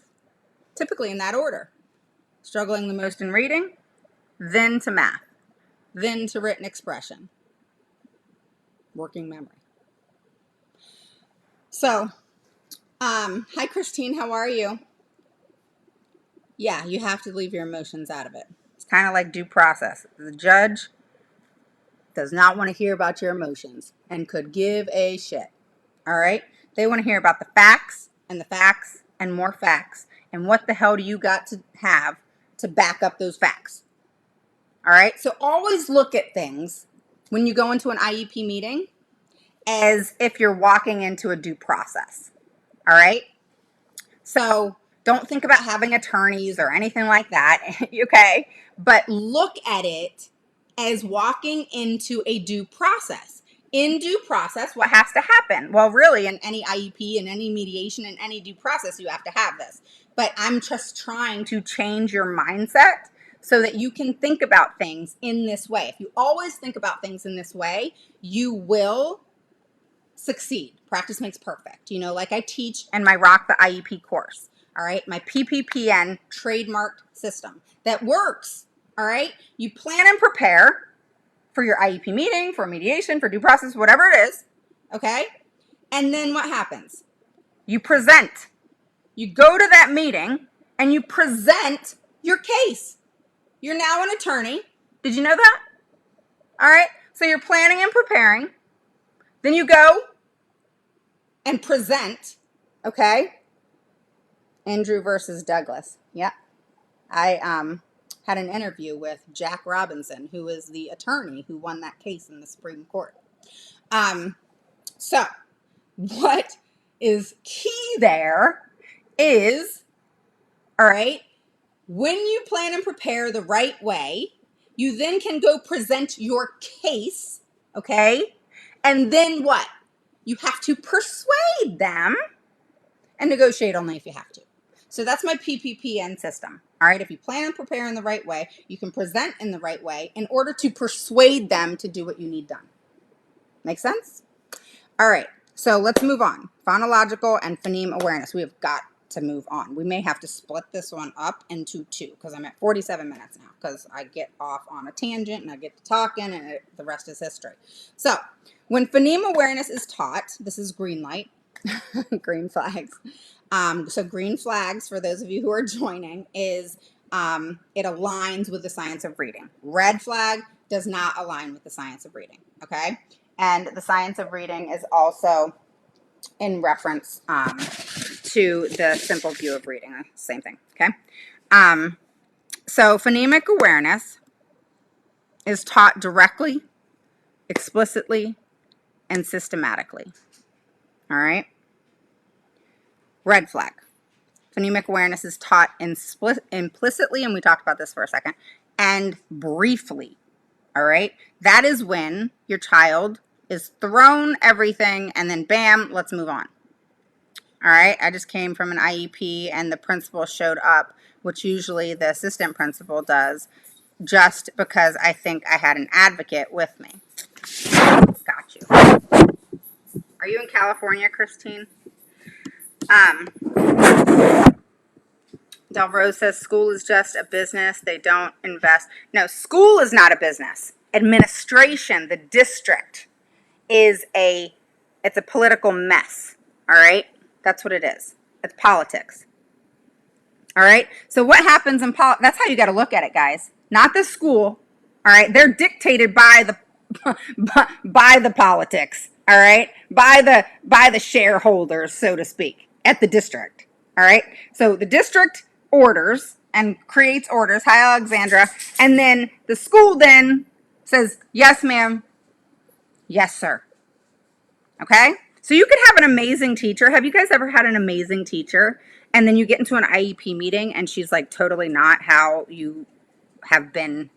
typically in that order. Struggling the most in reading, then to math, then to written expression, working memory. So, hi Christine, how are you? Yeah, you have to leave your emotions out of it. It's kind of like due process. The judge does not want to hear about your emotions and could give a shit. All right? They want to hear about the facts and more facts. And what the hell do you got to have to back up those facts? All right? So always look at things when you go into an IEP meeting as if you're walking into a due process. All right? So don't think about having attorneys or anything like that, okay? But look at it as walking into a due process. In due process, what has to happen? Well, really, in any IEP, in any mediation, in any due process, you have to have this. But I'm just trying to change your mindset so that you can think about things in this way. If you always think about things in this way, you will succeed. Practice makes perfect. You know, like I teach in my Rock the IEP course, all right? My PPPN trademarked system that works, all right? You plan and prepare for your IEP meeting, for mediation, for due process, whatever it is, okay? And then what happens? You present. You go to that meeting and you present your case. You're now an attorney. Did you know that? All right? So you're planning and preparing. Then you go and present, okay? Andrew versus Douglas. Yeah. I had an interview with Jack Robinson, who is the attorney who won that case in the Supreme Court. So what is key there is, all right, when you plan and prepare the right way, you then can go present your case, okay? And then what? You have to persuade them and negotiate only if you have to. So that's my PPPN system. All right, if you plan and prepare in the right way, you can present in the right way in order to persuade them to do what you need done. Make sense? All right, so let's move on. Phonological and phoneme awareness. We have got to move on. We may have to split this one up into two because I'm at 47 minutes now because I get off on a tangent and I get to talking and the rest is history. So when phoneme awareness is taught, this is green light, green flags. So green flags, for those of you who are joining, is it aligns with the science of reading. Red flag does not align with the science of reading, okay? And the science of reading is also in reference to the simple view of reading. Same thing, okay? So phonemic awareness is taught directly, explicitly, and systematically, all right? Red flag. Phonemic awareness is taught implicitly, and we talked about this for a second, and briefly, all right? That is when your child is thrown everything and then bam, let's move on. All right, I just came from an IEP and the principal showed up, which usually the assistant principal does, just because I think I had an advocate with me. Got you. Are you in California, Christine? Del Rose says school is just a business. They don't invest. No, school is not a business. Administration, the district, it's a political mess. All right? That's what it is. It's politics. All right? So what happens in politics? That's how you got to look at it, guys. Not the school. All right? They're dictated by the by the politics. All right? By the shareholders, so to speak, at the district. All right? So the district orders and creates orders. Hi, Alexandra. And then the school then says, yes, ma'am. Yes, sir. Okay? So you could have an amazing teacher. Have you guys ever had an amazing teacher? And then you get into an IEP meeting and she's like totally not how you have been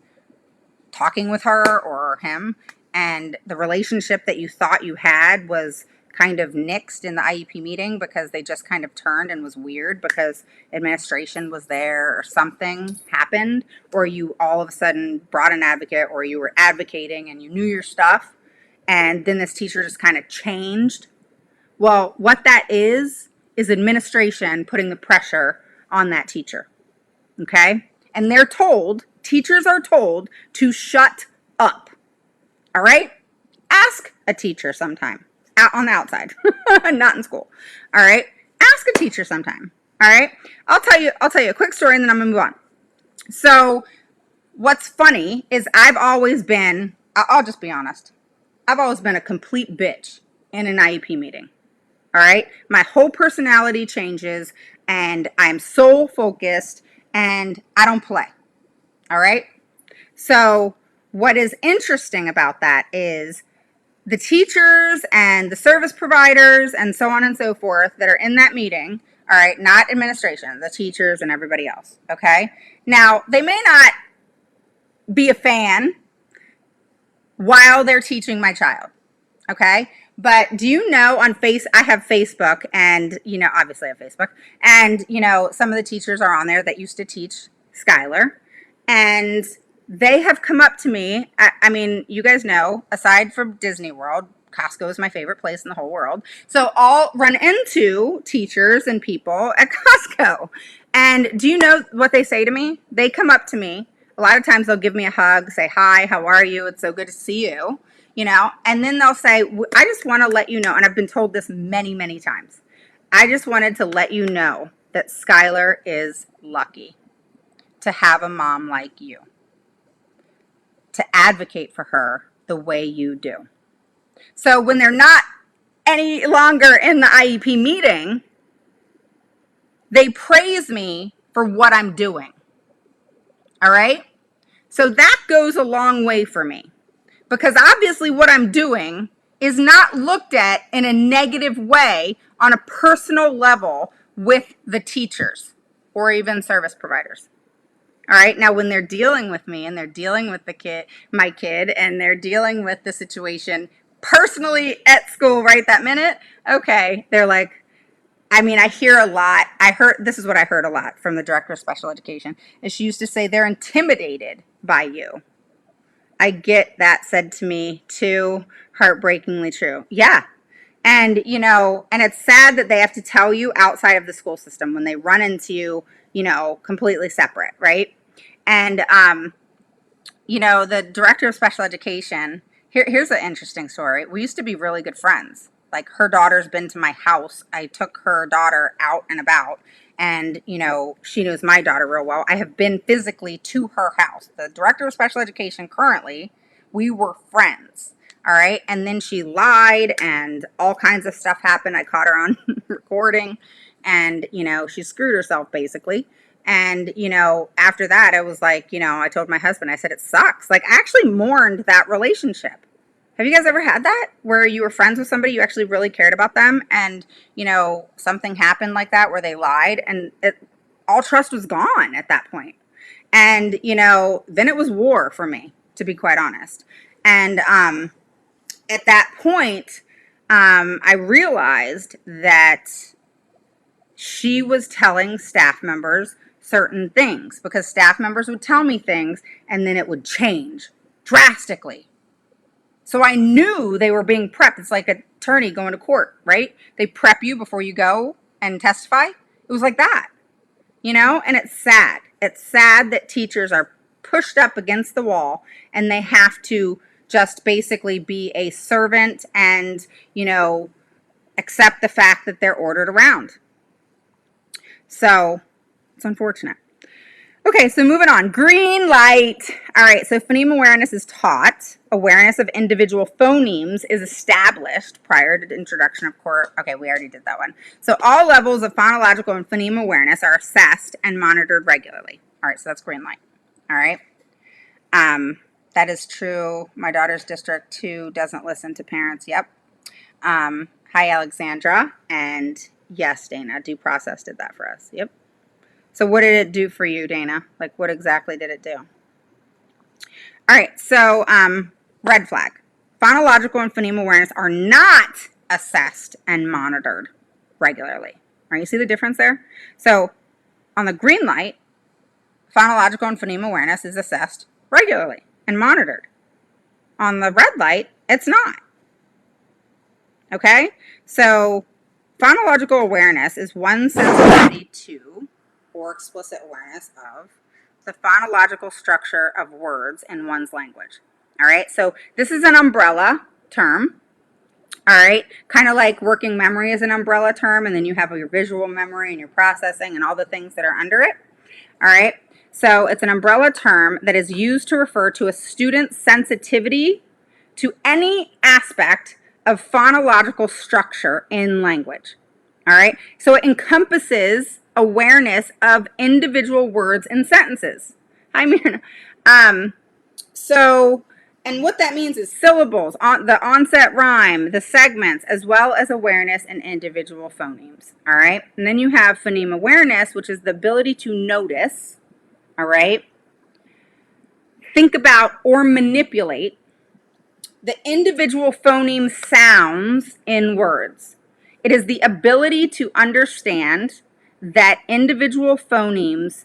talking with her or him. And the relationship that you thought you had was kind of nixed in the IEP meeting because they just kind of turned and was weird because administration was there or something happened, or you all of a sudden brought an advocate or you were advocating and you knew your stuff. And then this teacher just kind of changed. Well, what that is administration putting the pressure on that teacher, okay? And they're told, teachers are told to shut up, all right? Ask a teacher sometime, out on the outside, not in school, all right? Ask a teacher sometime, all right? I'll tell you a quick story and then I'm gonna move on. So what's funny is I've always been, I'll just be honest, I've always been a complete bitch in an IEP meeting. All right. My whole personality changes and I'm so focused and I don't play. All right. So what is interesting about that is the teachers and the service providers and so on and so forth that are in that meeting. All right. Not administration, the teachers and everybody else. Okay. Now they may not be a fan while they're teaching my child. Okay. But do you know I have Facebook and, obviously I have Facebook and, some of the teachers are on there that used to teach Skylar and they have come up to me. I mean, you guys know, aside from Disney World, Costco is my favorite place in the whole world. So I'll run into teachers and people at Costco. And do you know what they say to me? They come up to me. A lot of times they'll give me a hug, say, hi, how are you? It's so good to see you. And then they'll say, I just want to let you know, and I've been told this many, many times. I just wanted to let you know that Skylar is lucky to have a mom like you, to advocate for her the way you do. So when they're not any longer in the IEP meeting, they praise me for what I'm doing. All right? So that goes a long way for me. Because obviously what I'm doing is not looked at in a negative way on a personal level with the teachers or even service providers. All right. Now, when they're dealing with me and they're dealing with my kid, and they're dealing with the situation personally at school right that minute, okay, they're like, I hear a lot. This is what I heard a lot from the director of special education, is she used to say they're intimidated by you. I get that said to me too, heartbreakingly true. Yeah. And, and it's sad that they have to tell you outside of the school system when they run into you, completely separate, right? And, the director of special education, here's an interesting story. We used to be really good friends. Like, her daughter's been to my house. I took her daughter out and about. And, she knows my daughter real well. I have been physically to her house. The director of special education currently, we were friends. All right. And then she lied and all kinds of stuff happened. I caught her on recording and, she screwed herself basically. And, after that, I was like, I told my husband, I said, it sucks. Like, I actually mourned that relationship. Have you guys ever had that where you were friends with somebody, you actually really cared about them, and, something happened like that where they lied and all trust was gone at that point? And, then it was war for me, to be quite honest. And at that point, I realized that she was telling staff members certain things because staff members would tell me things and then it would change drastically. So I knew they were being prepped. It's like an attorney going to court, right? They prep you before you go and testify. It was like that, and it's sad. It's sad that teachers are pushed up against the wall and they have to just basically be a servant and, accept the fact that they're ordered around. So it's unfortunate. Okay, so moving on. Green light. All right, so phoneme awareness is taught. Awareness of individual phonemes is established prior to the introduction of core. Okay, we already did that one. So all levels of phonological and phoneme awareness are assessed and monitored regularly. All right, so that's green light. All right. That is true. My daughter's district 2 doesn't listen to parents. Yep. Hi, Alexandra. And yes, Dana, due process did that for us. Yep. So what did it do for you, Dana? Like, what exactly did it do? All right, so red flag. Phonological and phoneme awareness are not assessed and monitored regularly. All right, you see the difference there? So on the green light, phonological and phoneme awareness is assessed regularly and monitored. On the red light, it's not. Okay, so phonological awareness is one sensitivity to or explicit awareness of the phonological structure of words in one's language. All right, so this is an umbrella term. All right, kind of like working memory is an umbrella term, and then you have your visual memory and your processing and all the things that are under it. All right, so it's an umbrella term that is used to refer to a student's sensitivity to any aspect of phonological structure in language. All right, so it encompasses awareness of individual words and sentences. Hi, Myrna. So, and what that means is syllables, the onset rhyme, the segments, as well as awareness in individual phonemes. All right, and then you have phoneme awareness, which is the ability to notice. All right, think about or manipulate the individual phoneme sounds in words. It is the ability to understand that individual phonemes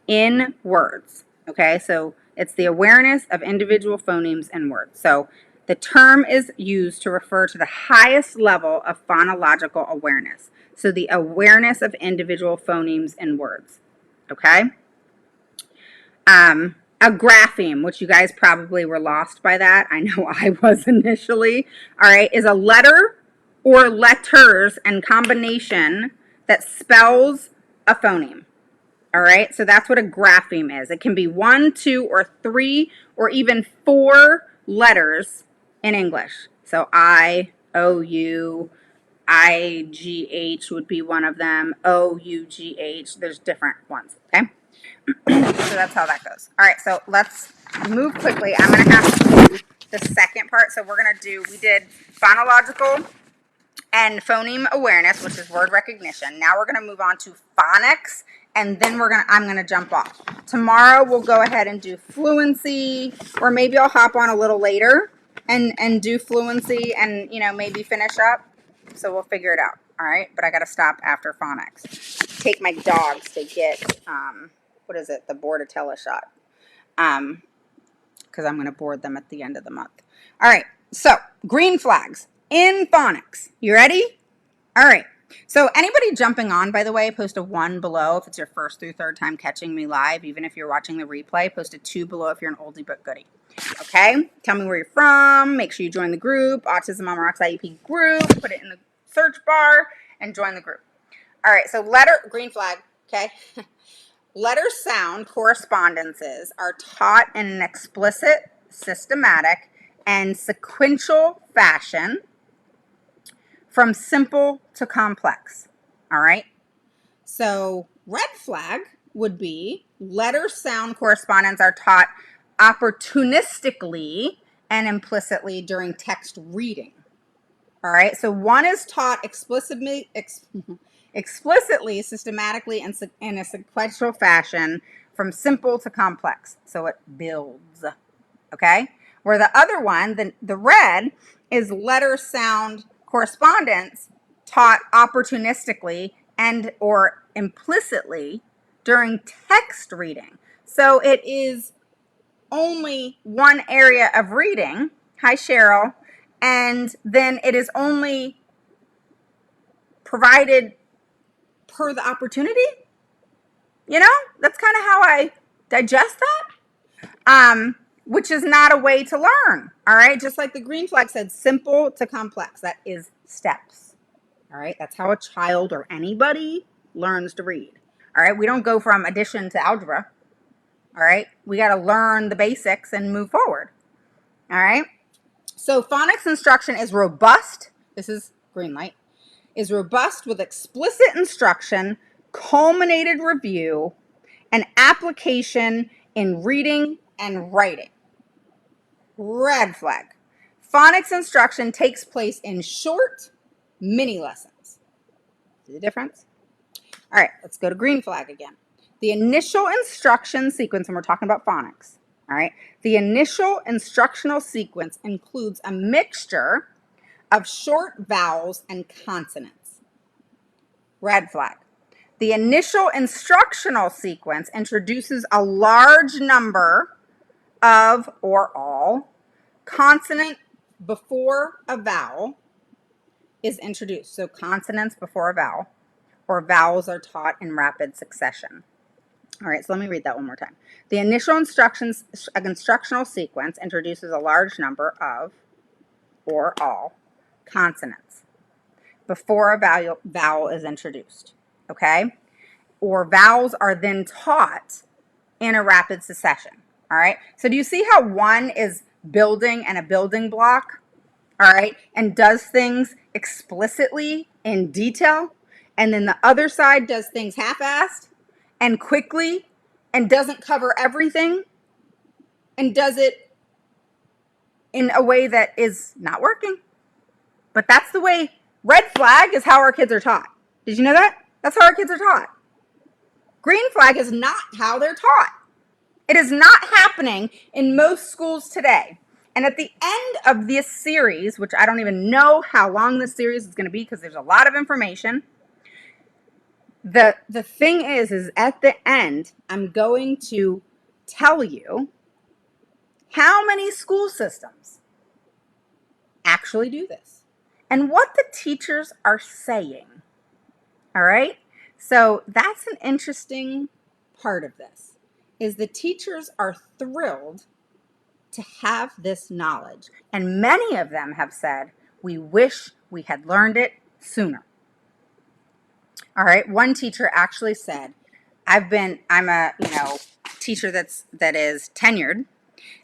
in words. Okay, so it's the awareness of individual phonemes in words. So the term is used to refer to the highest level of phonological awareness. So the awareness of individual phonemes in words. Okay. A grapheme, which you guys probably were lost by that. I know I was initially. All right, is a letter or letters and combination that spells a phoneme. All right, so that's what a grapheme is. It can be 1, 2, or 3, or even 4 letters in English. So I, O, U, I, G, H would be one of them. O, U, G, H. There's different ones, okay? So that's how that goes. All right, so let's move quickly. I'm going to have to do the second part. So we're going to do, we did phonological and phoneme awareness, which is word recognition. Now we're going to move on to phonics, and then I'm going to jump off. Tomorrow we'll go ahead and do fluency, or maybe I'll hop on a little later and do fluency and, you know, maybe finish up. So we'll figure it out. All right, but I got to stop after phonics. Take my dogs to get, what is it, the Bordetella shot, because I'm going to board them at the end of the month. All right, so green flags in phonics. You ready? All right. So anybody jumping on, by the way, post a 1 below if it's your first through third time catching me live. Even if you're watching the replay, post a 2 below if you're an oldie but goodie. Okay? Tell me where you're from. Make sure you join the group. Autism on Rocks IEP group. Put it in the search bar and join the group. All right. So green flag. Okay. Letter sound correspondences are taught in an explicit, systematic, and sequential fashion from simple to complex. All right. So red flag would be letter sound correspondence are taught opportunistically and implicitly during text reading. All right. So one is taught explicitly, systematically, and in a sequential fashion from simple to complex. So it builds. Okay. Where the other one, the red, is letter sound correspondence taught opportunistically and or implicitly during text reading. So it is only one area of reading. Hi, Cheryl. And then it is only provided per the opportunity. You know, that's kind of how I digest that. Which is not a way to learn. All right. Just like the green flag said, simple to complex. That is steps. All right. That's how a child or anybody learns to read. All right. We don't go from addition to algebra. All right. We got to learn the basics and move forward. All right. So phonics instruction is robust. This is green light. Is robust with explicit instruction, culminated review, and application in reading and writing. Red flag. Phonics instruction takes place in short mini lessons. See the difference? All right, let's go to green flag again. The initial instruction sequence, and we're talking about phonics. All right, the initial instructional sequence includes a mixture of short vowels and consonants. Red flag. The initial instructional sequence introduces a large number of or all consonant before a vowel is introduced. So consonants before a vowel or vowels are taught in rapid succession. All right, so let me read that one more time. The initial instructional sequence introduces a large number of, or all, consonants before a vowel is introduced, okay? Or vowels are then taught in a rapid succession, all right? So do you see how one is building and a building block, all right, and does things explicitly in detail, and then the other side does things half-assed and quickly and doesn't cover everything and does it in a way that is not working? But that's the way. Red flag is how our kids are taught. Did you know that? That's how our kids are taught. Green flag is not how they're taught. It is not happening in most schools today. And at the end of this series, which I don't even know how long this series is going to be because there's a lot of information, the thing is at the end, I'm going to tell you how many school systems actually do this and what the teachers are saying. All right? So that's an interesting part of this, is the teachers are thrilled to have this knowledge. And many of them have said, we wish we had learned it sooner. All right, one teacher actually said, I'm a, teacher that is tenured,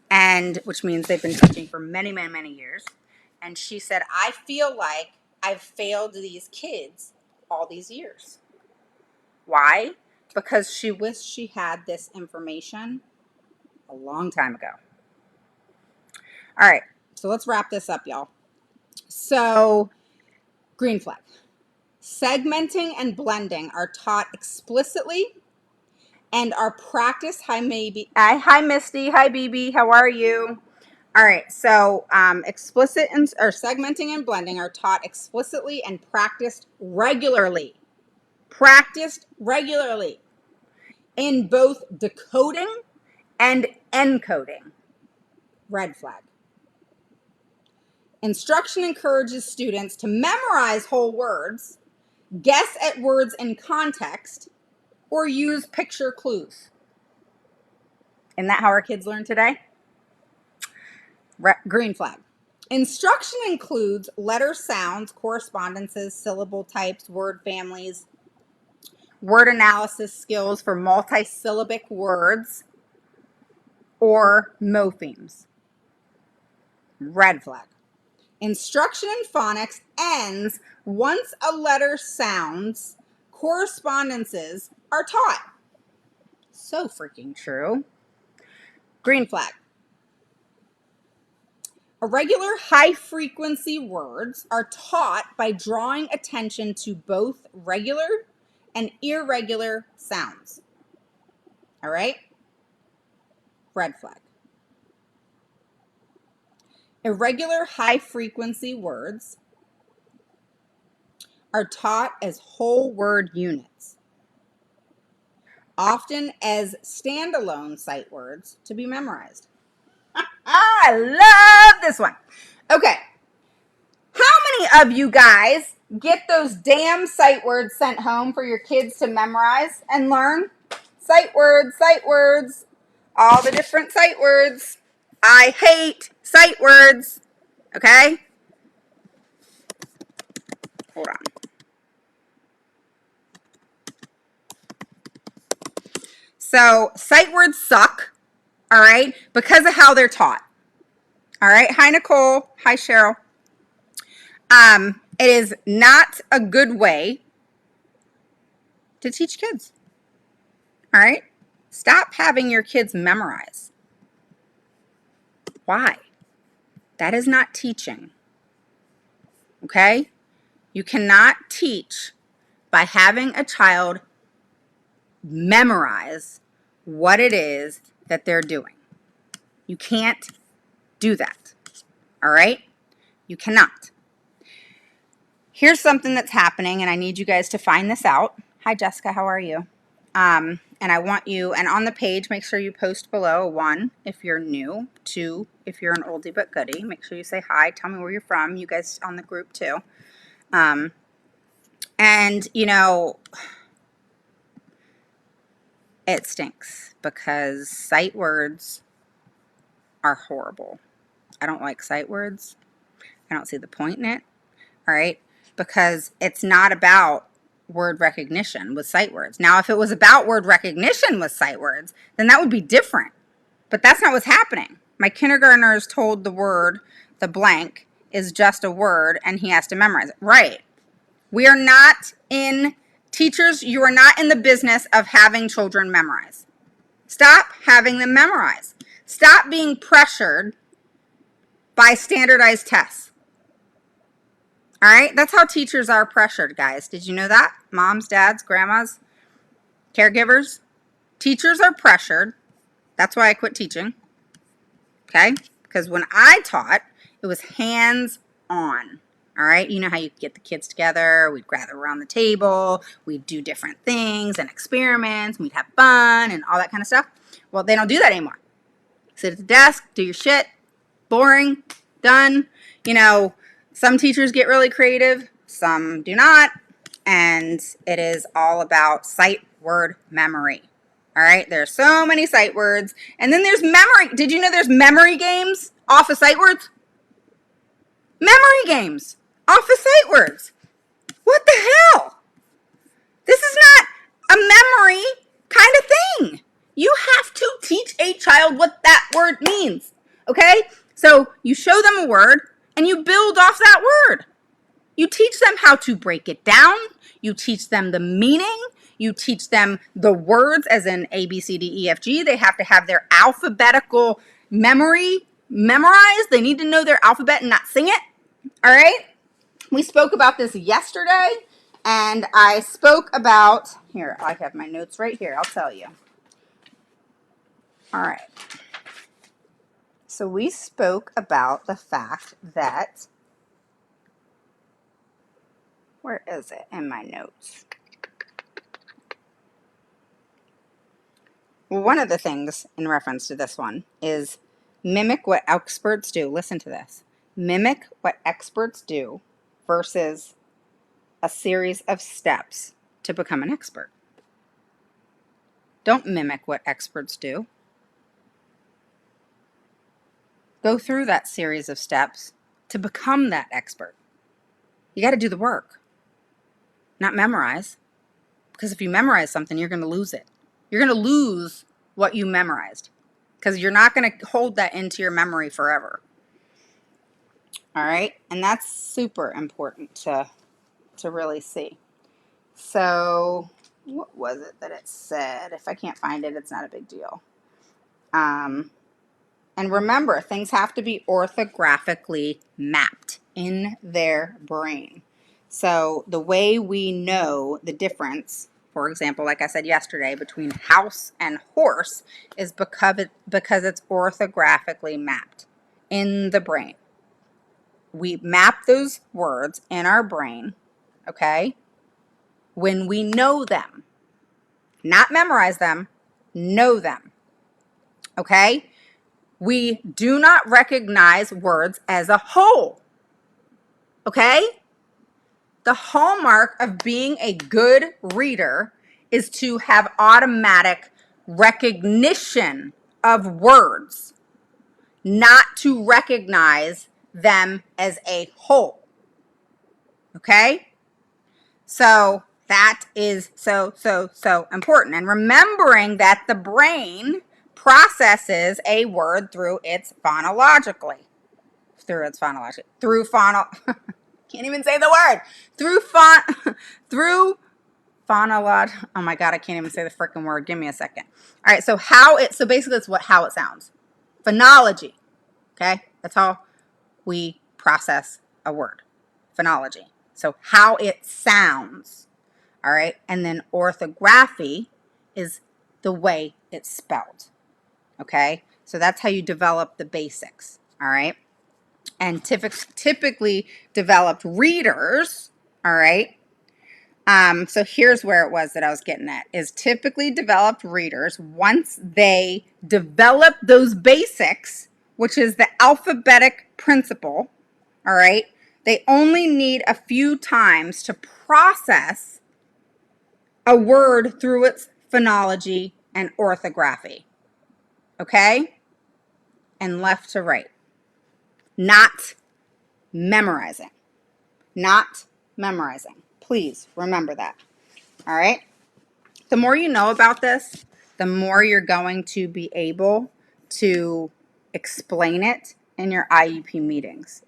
and which means they've been teaching for many, many, many years. And she said, I feel like I've failed these kids all these years. Why? Because she wished she had this information a long time ago. All right, so let's wrap this up, y'all. So, green flag. Segmenting and blending are taught explicitly and are practiced. Hi, Misty. Hi, BB. How are you? All right, so segmenting and blending are taught explicitly and practiced regularly. Practiced regularly in both decoding and encoding. Red flag. Instruction encourages students to memorize whole words, guess at words in context, or use picture clues. Isn't that how our kids learn today? Green flag. Instruction includes letter sounds, correspondences, syllable types, word families, word analysis skills for multisyllabic words, or morphemes. Red flag. Instruction in phonics ends once a letter sounds, correspondences are taught. So freaking true. Green flag. Irregular high-frequency words are taught by drawing attention to both regular and irregular sounds. All right? Red flag. Irregular high-frequency words are taught as whole word units, often as standalone sight words to be memorized. I love this one. Okay. How many of you guys get those damn sight words sent home for your kids to memorize and learn? Sight words, all the different sight words. I hate sight words. Okay? Hold on. So, sight words suck, all right, because of how they're taught. All right? Hi, Nicole. Hi, Cheryl. It is not a good way to teach kids. All right? Stop having your kids memorize. Why? That is not teaching. Okay? You cannot teach by having a child memorize what it is that they're doing. You can't do that. All right? You cannot. Here's something that's happening, and I need you guys to find this out. Hi, Jessica. How are you? And I want you, and on the page, make sure you post below 1 if you're new, 2 if you're an oldie but goodie. Make sure you say hi. Tell me where you're from. You guys on the group too. And And, you know, it stinks because sight words are horrible. I don't like sight words. I don't see the point in it. All right. Because it's not about word recognition with sight words. Now, if it was about word recognition with sight words, then that would be different. But that's not what's happening. My kindergartner is told the word, the blank, is just a word and he has to memorize it. Right. We are not in, teachers, you are not in the business of having children memorize. Stop having them memorize. Stop being pressured by standardized tests. All right? That's how teachers are pressured, guys. Did you know that? Moms, dads, grandmas, caregivers. Teachers are pressured. That's why I quit teaching. Okay? Because when I taught, it was hands-on. All right? You know how you get the kids together, we'd gather around the table, we'd do different things and experiments, we'd have fun and all that kind of stuff. Well, they don't do that anymore. Sit at the desk, do your shit, boring, done. You know, some teachers get really creative, some do not, and it is all about sight word memory. All right, there are so many sight words, and then there's memory. Did you know there's memory games off of sight words? Memory games off of sight words. What the hell? This is not a memory kind of thing. You have to teach a child what that word means, okay? So you show them a word and you build off that word. You teach them how to break it down. You teach them the meaning. You teach them the words as in A, B, C, D, E, F, G. They have to have their alphabetical memory memorized. They need to know their alphabet and not sing it, all right? We spoke about this yesterday, and I spoke about, here, I have my notes right here, I'll tell you. All right. So we spoke about the fact that, where is it in my notes? Well, one of the things in reference to this one is mimic what experts do. Listen to this. Mimic what experts do versus a series of steps to become an expert. Don't mimic what experts do. Go through that series of steps to become that expert. You got to do the work, not memorize. Because if you memorize something, you're going to lose it. You're going to lose what you memorized because you're not going to hold that into your memory forever. All right? And that's super important to really see. So what was it that it said? If I can't find it, it's not a big deal. And remember, things have to be orthographically mapped in their brain. So the way we know the difference, for example, like I said yesterday, between house and horse is because it's orthographically mapped in the brain. We map those words in our brain, okay, when we know them. Not memorize them, know them, okay? We do not recognize words as a whole, okay? The hallmark of being a good reader is to have automatic recognition of words, not to recognize them as a whole, okay? So that is so important. And remembering that the brain processes a word through phonological, can't even say the word, through phonological, oh my God, I can't even say the freaking word, give me a second. All right, so basically it's how it sounds. Phonology, okay? That's how we process a word, phonology. So how it sounds, all right? And then orthography is the way it's spelled, okay? So that's how you develop the basics, all right? And typically developed readers, all right? So here's where it was that I was getting at, is typically developed readers, once they develop those basics, which is the alphabetic principle, all right? They only need a few times to process a word through its phonology and orthography. Okay? And left to right. Not memorizing. Not memorizing. Please remember that. All right? The more you know about this, the more you're going to be able to explain it in your IEP meetings.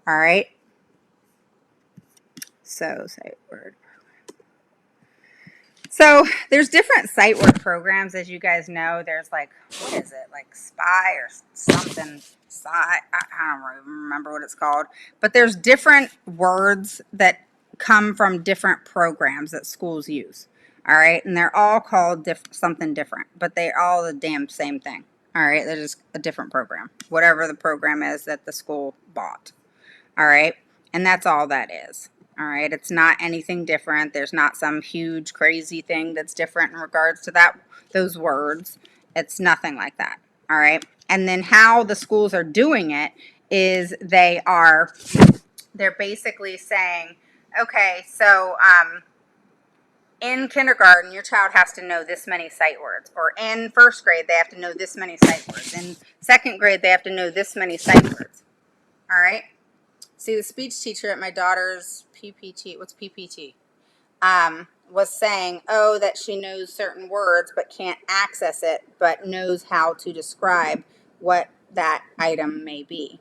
All right? So, sight word. So there's different sight word programs, as you guys know. There's like, what is it? Like SPY or something. I don't even remember what it's called. But there's different words that come from different programs that schools use. All right. And they're all called something different, but they're all the damn same thing. All right. They're just a different program, whatever the program is that the school bought. All right. And that's all that is. All right. It's not anything different. There's not some huge crazy thing that's different in regards to those words. It's nothing like that. All right. And then how the schools are doing it is they're basically saying, okay, so in kindergarten, your child has to know this many sight words, or in first grade, they have to know this many sight words. In second grade, they have to know this many sight words. All right. See, the speech teacher at my daughter's PPT, what's PPT? Was saying, oh, that she knows certain words but can't access it, but knows how to describe what that item may be.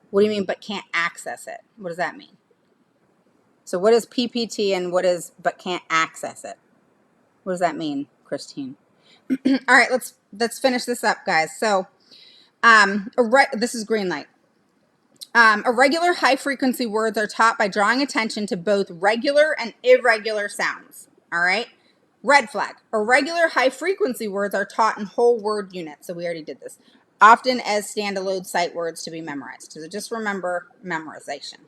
What do you mean, but can't access it? What does that mean? So what is PPT and what is but can't access it? What does that mean, Christine? All right, let's finish this up, guys. So, this is green light. Irregular high-frequency words are taught by drawing attention to both regular and irregular sounds. All right? Red flag. Irregular high-frequency words are taught in whole word units. So we already did this. Often as standalone sight words to be memorized. So just remember memorization.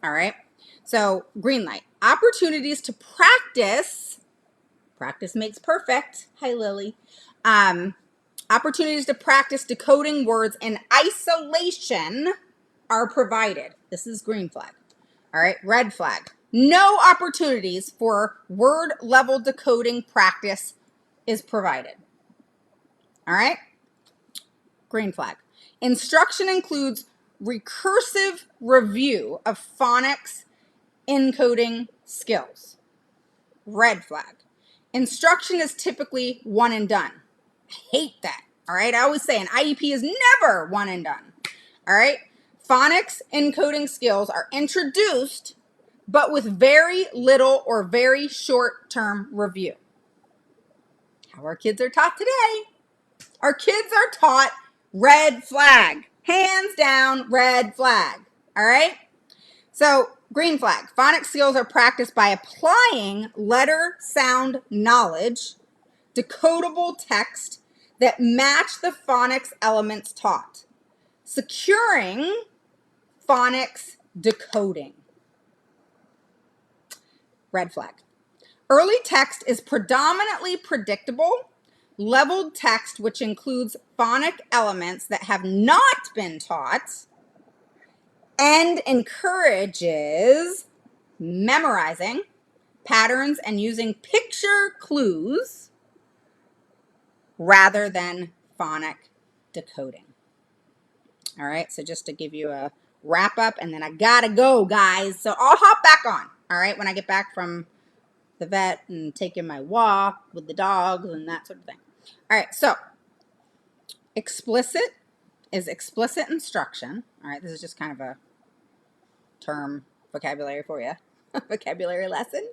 All right? So green light. Opportunities to practice. Practice makes perfect. Hi, Lily. Opportunities to practice decoding words in isolation are provided. This is green flag. All right, red flag. No opportunities for word level decoding practice is provided. All right, green flag. Instruction includes recursive review of phonics encoding skills. Red flag. Instruction is typically one and done. I hate that. All right, I always say an IEP is never one and done. All right. Phonics encoding skills are introduced, but with very little or very short-term review. How our kids are taught today. Our kids are taught red flag. Hands down, red flag. All right? So, green flag. Phonics skills are practiced by applying letter sound knowledge, decodable text that match the phonics elements taught. Securing phonics decoding. Red flag. Early text is predominantly predictable, leveled text, which includes phonic elements that have not been taught, and encourages memorizing patterns and using picture clues rather than phonic decoding. All right, so just to give you a wrap up, and then I gotta go, guys. So I'll hop back on, all right, when I get back from the vet and taking my walk with the dogs and that sort of thing. All right, so explicit is explicit instruction. All right, this is just kind of a term vocabulary for you, vocabulary lesson.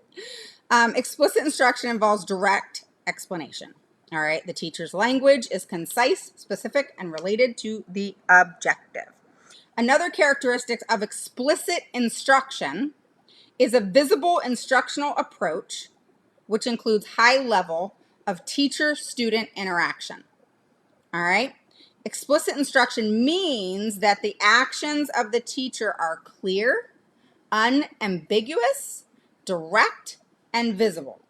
Explicit instruction involves direct explanation. All right, the teacher's language is concise, specific, and related to the objective. Another characteristic of explicit instruction is a visible instructional approach, which includes high level of teacher-student interaction. All right? Explicit instruction means that the actions of the teacher are clear, unambiguous, direct, and visible.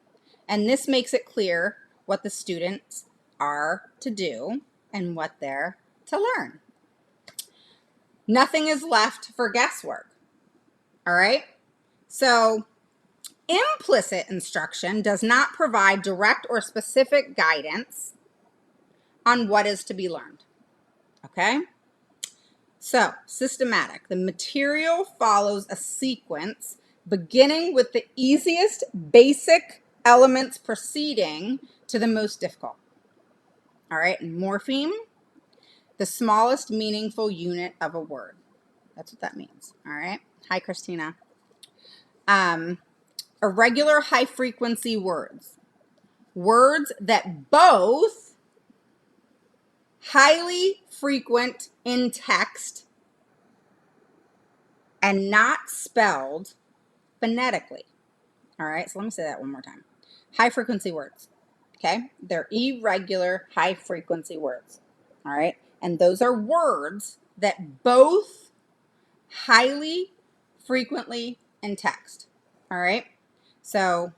And this makes it clear what the students are to do and what they're to learn. Nothing is left for guesswork. All right? So implicit instruction does not provide direct or specific guidance on what is to be learned. Okay? So, systematic. The material follows a sequence beginning with the easiest basic elements proceeding to the most difficult. All right, and morpheme, the smallest meaningful unit of a word. That's what that means. All right. Hi, Christina. Irregular high frequency words. Words that both highly frequent in text and not spelled phonetically. All right, so let me say that one more time. High frequency words, okay? They're irregular high frequency words, all right? And those are words that both highly frequently in text, all right? So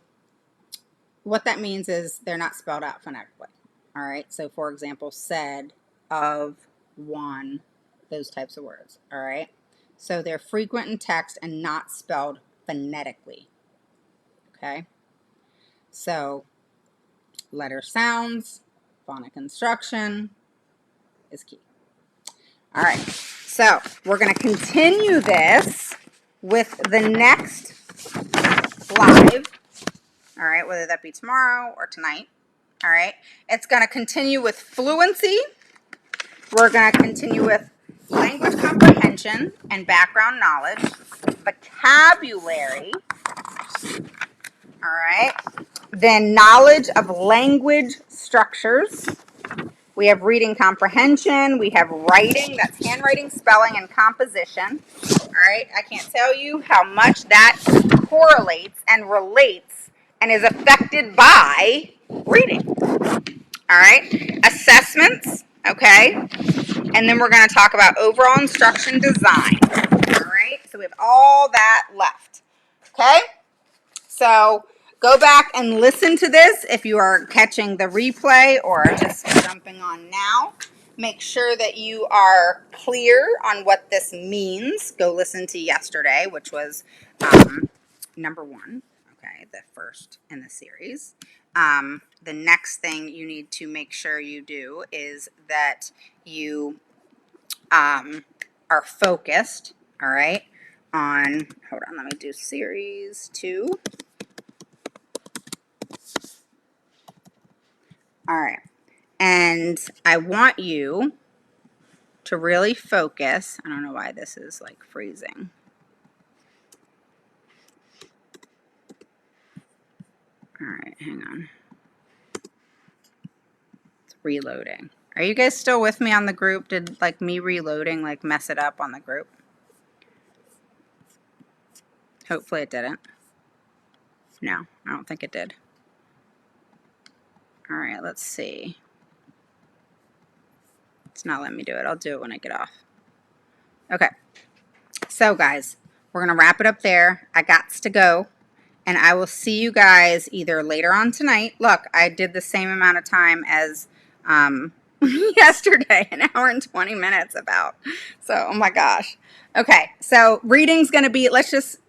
what that means is they're not spelled out phonetically, all right? So for example, said, of, one, those types of words, all right? So they're frequent in text and not spelled phonetically, okay? So letter sounds, phonic instruction is key. All right, so we're going to continue this with the next live, all right, whether that be tomorrow or tonight, all right. It's going to continue with fluency. We're going to continue with language comprehension and background knowledge, vocabulary, all right, then knowledge of language structures. We have reading comprehension. We have writing, that's handwriting, spelling, and composition. All right, I can't tell you how much that correlates and relates and is affected by reading. All right, assessments, okay, and then we're going to talk about overall instruction design. All right, so we have all that left, okay? So go back and listen to this if you are catching the replay or just jumping on now. Make sure that you are clear on what this means. Go listen to yesterday, which was number 1, okay, the first in the series. The next thing you need to make sure you do is that you are focused, all right, on, hold on, let me do series 2. All right, and I want you to really focus. I don't know why this is like freezing. All right, hang on. It's reloading. Are you guys still with me on the group? Did like me reloading like mess it up on the group? Hopefully it didn't. No, I don't think it did. All right, let's see. It's not letting me do it. I'll do it when I get off. Okay. So guys, we're going to wrap it up there. I gots to go. And I will see you guys either later on tonight. Look, I did the same amount of time as yesterday, an hour and 20 minutes about. So, oh my gosh. Okay, so reading's going to be, let's just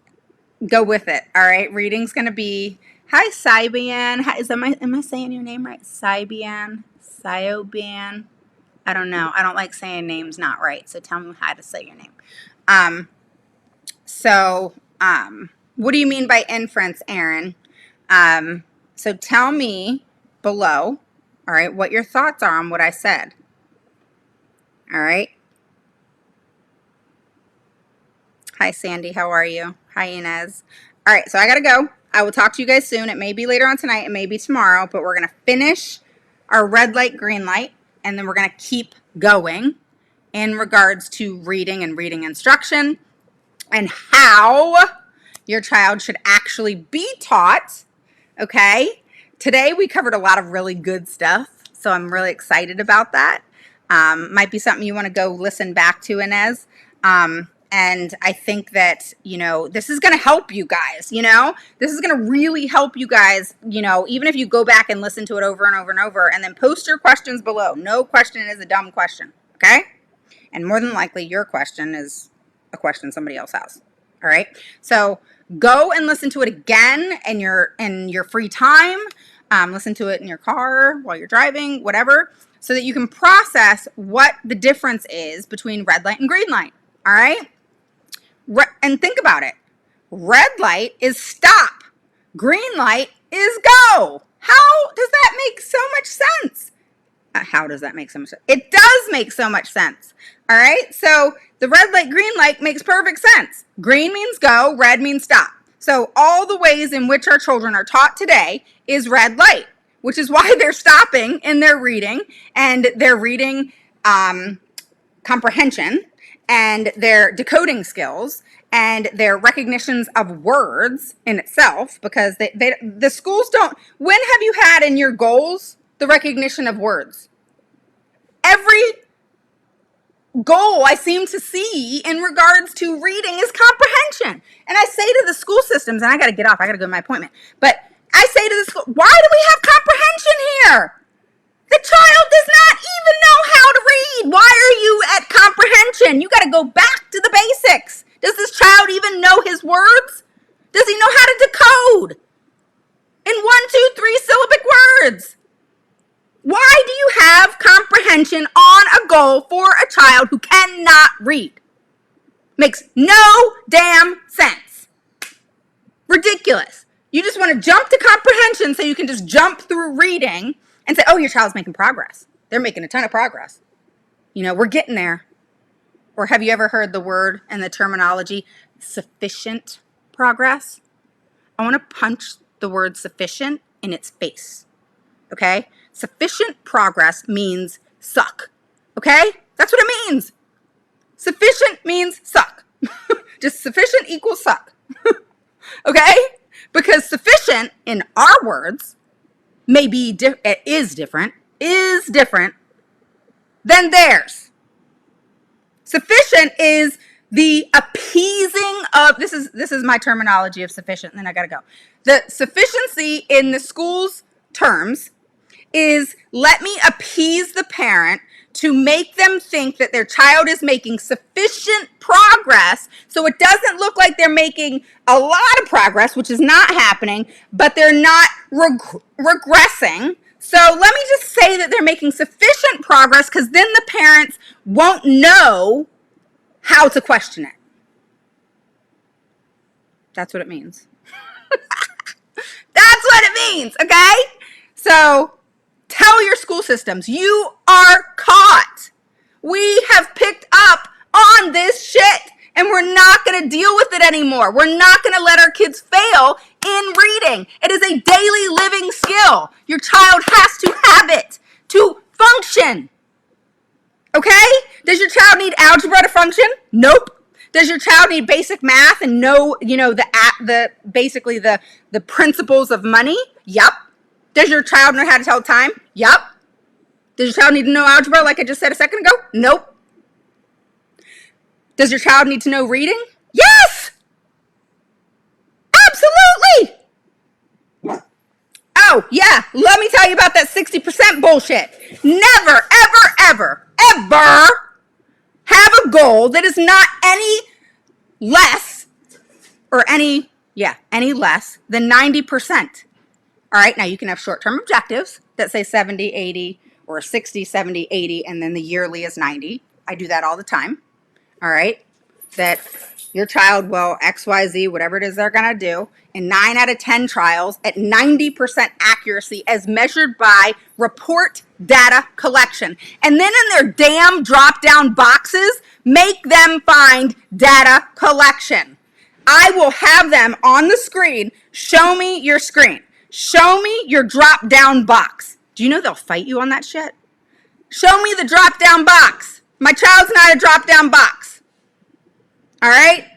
go with it. All right, reading's going to be, hi, Cybian. Hi, am I saying your name right? Cybian? Cyobian? I don't know. I don't like saying names not right, so tell me how to say your name. What do you mean by inference, Aaron? So tell me below, all right, what your thoughts are on what I said. All right. Hi, Sandy. How are you? Hi, Inez. All right, so I got to go. I will talk to you guys soon. It may be later on tonight. It may be tomorrow, but we're going to finish our red light, green light, and then we're going to keep going in regards to reading and reading instruction and how your child should actually be taught, okay? Today we covered a lot of really good stuff, so I'm really excited about that. Might be something you want to go listen back to, Inez. And I think that, you know, this is going to help you guys, you know? This is going to really help you guys, you know, even if you go back and listen to it over and over and over, and then post your questions below. No question is a dumb question, okay? And more than likely, your question is a question somebody else has. All right. So go and listen to it again in your free time. Listen to it in your car while you're driving, whatever, so that you can process what the difference is between red light and green light. All right. And think about it. Red light is stop. Green light is go. How does that make so much sense? How does that make so much sense? It does make so much sense. All right. So the red light, green light makes perfect sense. Green means go, red means stop. So all the ways in which our children are taught today is red light, which is why they're stopping in their reading, and they're reading comprehension and their decoding skills and their recognitions of words in itself, because the schools don't. When have you had in your goals the recognition of words? Every goal I seem to see in regards to reading is comprehension. And I say to the school systems, and I got to get off, I got to go to my appointment, but I say to the school, why do we have comprehension here? The child does not even know how to read. Why are you at comprehension? You got to go back to the basics. Does this child even know his words? Does he know how to decode in 1, 2, 3 syllabic words? Why do you have comprehension on a goal for a child who cannot read? Makes no damn sense. Ridiculous. You just want to jump to comprehension so you can just jump through reading and say, oh, your child's making progress. They're making a ton of progress. You know, we're getting there. Or have you ever heard the word and the terminology sufficient progress? I want to punch the word sufficient in its face. Okay? Sufficient progress means suck. Okay? That's what it means. Sufficient means suck. Just sufficient equals suck. Okay? Because sufficient in our words is different than theirs. Sufficient is the appeasing of, this is my terminology of sufficient, and then I gotta go. The sufficiency in the school's terms is let me appease the parent to make them think that their child is making sufficient progress so it doesn't look like they're making a lot of progress, which is not happening, but they're not regressing. So let me just say that they're making sufficient progress, because then the parents won't know how to question it. That's what it means. That's what it means, okay? So tell your school systems, you are caught. We have picked up on this shit, and we're not going to deal with it anymore. We're not going to let our kids fail in reading. It is a daily living skill. Your child has to have it to function. Okay? Does your child need algebra to function? Nope. Does your child need basic math and know, basically the principles of money? Yup. Does your child know how to tell time? Yup. Does your child need to know algebra like I just said a second ago? Nope. Does your child need to know reading? Yes! Absolutely! Oh, yeah, let me tell you about that 60% bullshit. Never, ever, ever, ever have a goal that is not any less than 90%. All right, now you can have short-term objectives that say 70, 80, or 60, 70, 80, and then the yearly is 90. I do that all the time. All right, that your child will XYZ, whatever it is they're going to do, in 9 out of 10 trials at 90% accuracy as measured by report data collection. And then in their damn drop-down boxes, make them find data collection. I will have them on the screen. Show me your screen. Show me your drop-down box. Do you know they'll fight you on that shit? Show me the drop-down box. My child's not a drop-down box. All right?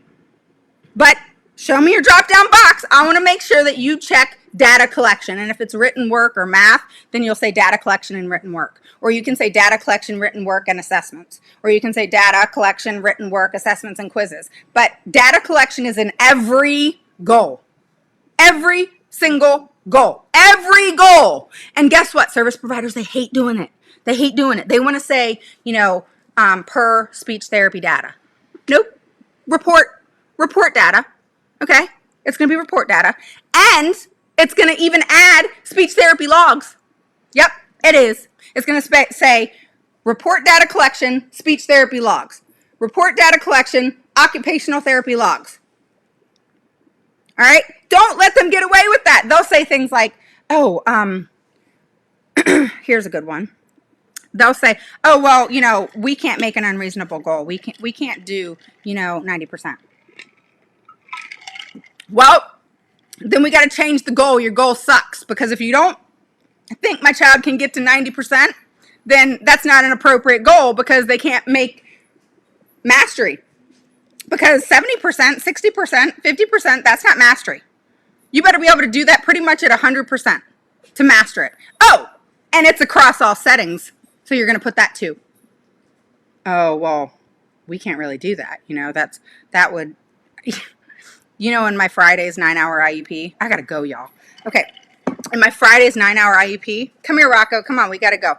But show me your drop-down box. I want to make sure that you check data collection. And if it's written work or math, then you'll say data collection and written work. Or you can say data collection, written work, and assessments. Or you can say data collection, written work, assessments, and quizzes. But data collection is in every goal. Every single goal. Every goal. And guess what? Service providers, they hate doing it. They hate doing it. They want to say, per speech therapy data. Nope. Report data. Okay? It's going to be report data. And it's going to even add speech therapy logs. Yep, it is. It's going to say report data collection, speech therapy logs. Report data collection, occupational therapy logs. All right? Don't let them get away with that. They'll say things like, oh, here's a good one. They'll say, oh, well, you know, we can't make an unreasonable goal. We can't do, you know, 90%. Well, then we got to change the goal. Your goal sucks, because if you don't think my child can get to 90%, then that's not an appropriate goal, because they can't make mastery. Because 70%, 60%, 50%, that's not mastery. You better be able to do that pretty much at 100% to master it. Oh, and it's across all settings. So you're going to put that too. Oh, well, we can't really do that. You know, that would, you know, in my Friday's 9-hour IEP, I got to go, y'all. Okay. In my Friday's 9-hour IEP, come here, Rocco. Come on, we got to go.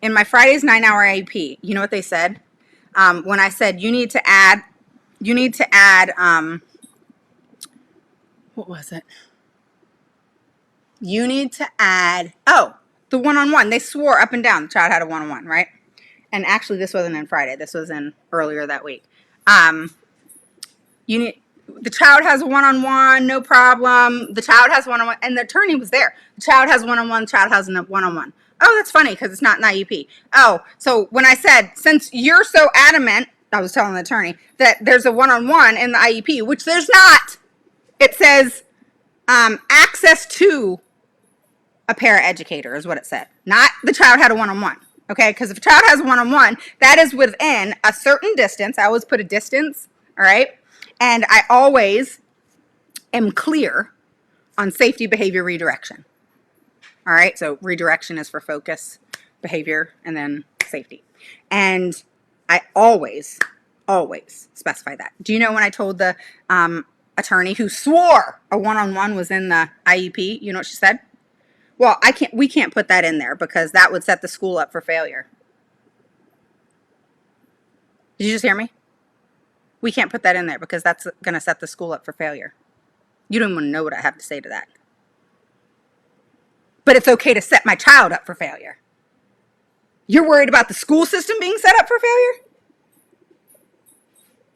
In my Friday's 9-hour IEP, you know what they said? When I said you need to add, what was it? You need to add, oh, the one-on-one. They swore up and down the child had a one-on-one, right? And actually, this wasn't in Friday. This was in earlier that week. The child has a one-on-one, no problem. The child has one-on-one, and the attorney was there. The child has one-on-one, the child has a one-on-one. Oh, that's funny, because it's not an IEP. Oh, so when I said, since you're so adamant, I was telling the attorney, that there's a one-on-one in the IEP, which there's not. It says access to a paraeducator is what it said. Not the child had a one-on-one. Okay, because if a child has a one-on-one, that is within a certain distance. I always put a distance, all right? And I always am clear on safety, behavior, redirection. All right, so redirection is for focus, behavior, and then safety. And I always specify that. Do you know when I told the attorney who swore a one-on-one was in the IEP, you know what she said? Well, we can't put that in there because that would set the school up for failure. Did you just hear me? We can't put that in there because that's going to set the school up for failure. You don't even know what I have to say to that. But it's okay to set my child up for failure. You're worried about the school system being set up for failure?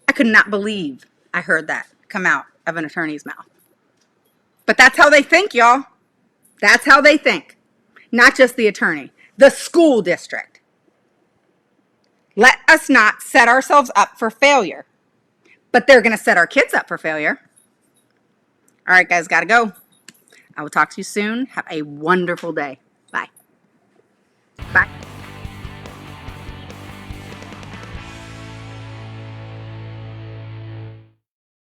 I could not believe I heard that come out of an attorney's mouth. But that's how they think, y'all. That's how they think. Not just the attorney, the school district. Let us not set ourselves up for failure. But they're going to set our kids up for failure. All right, guys, got to go. I will talk to you soon. Have a wonderful day. Bye. Bye.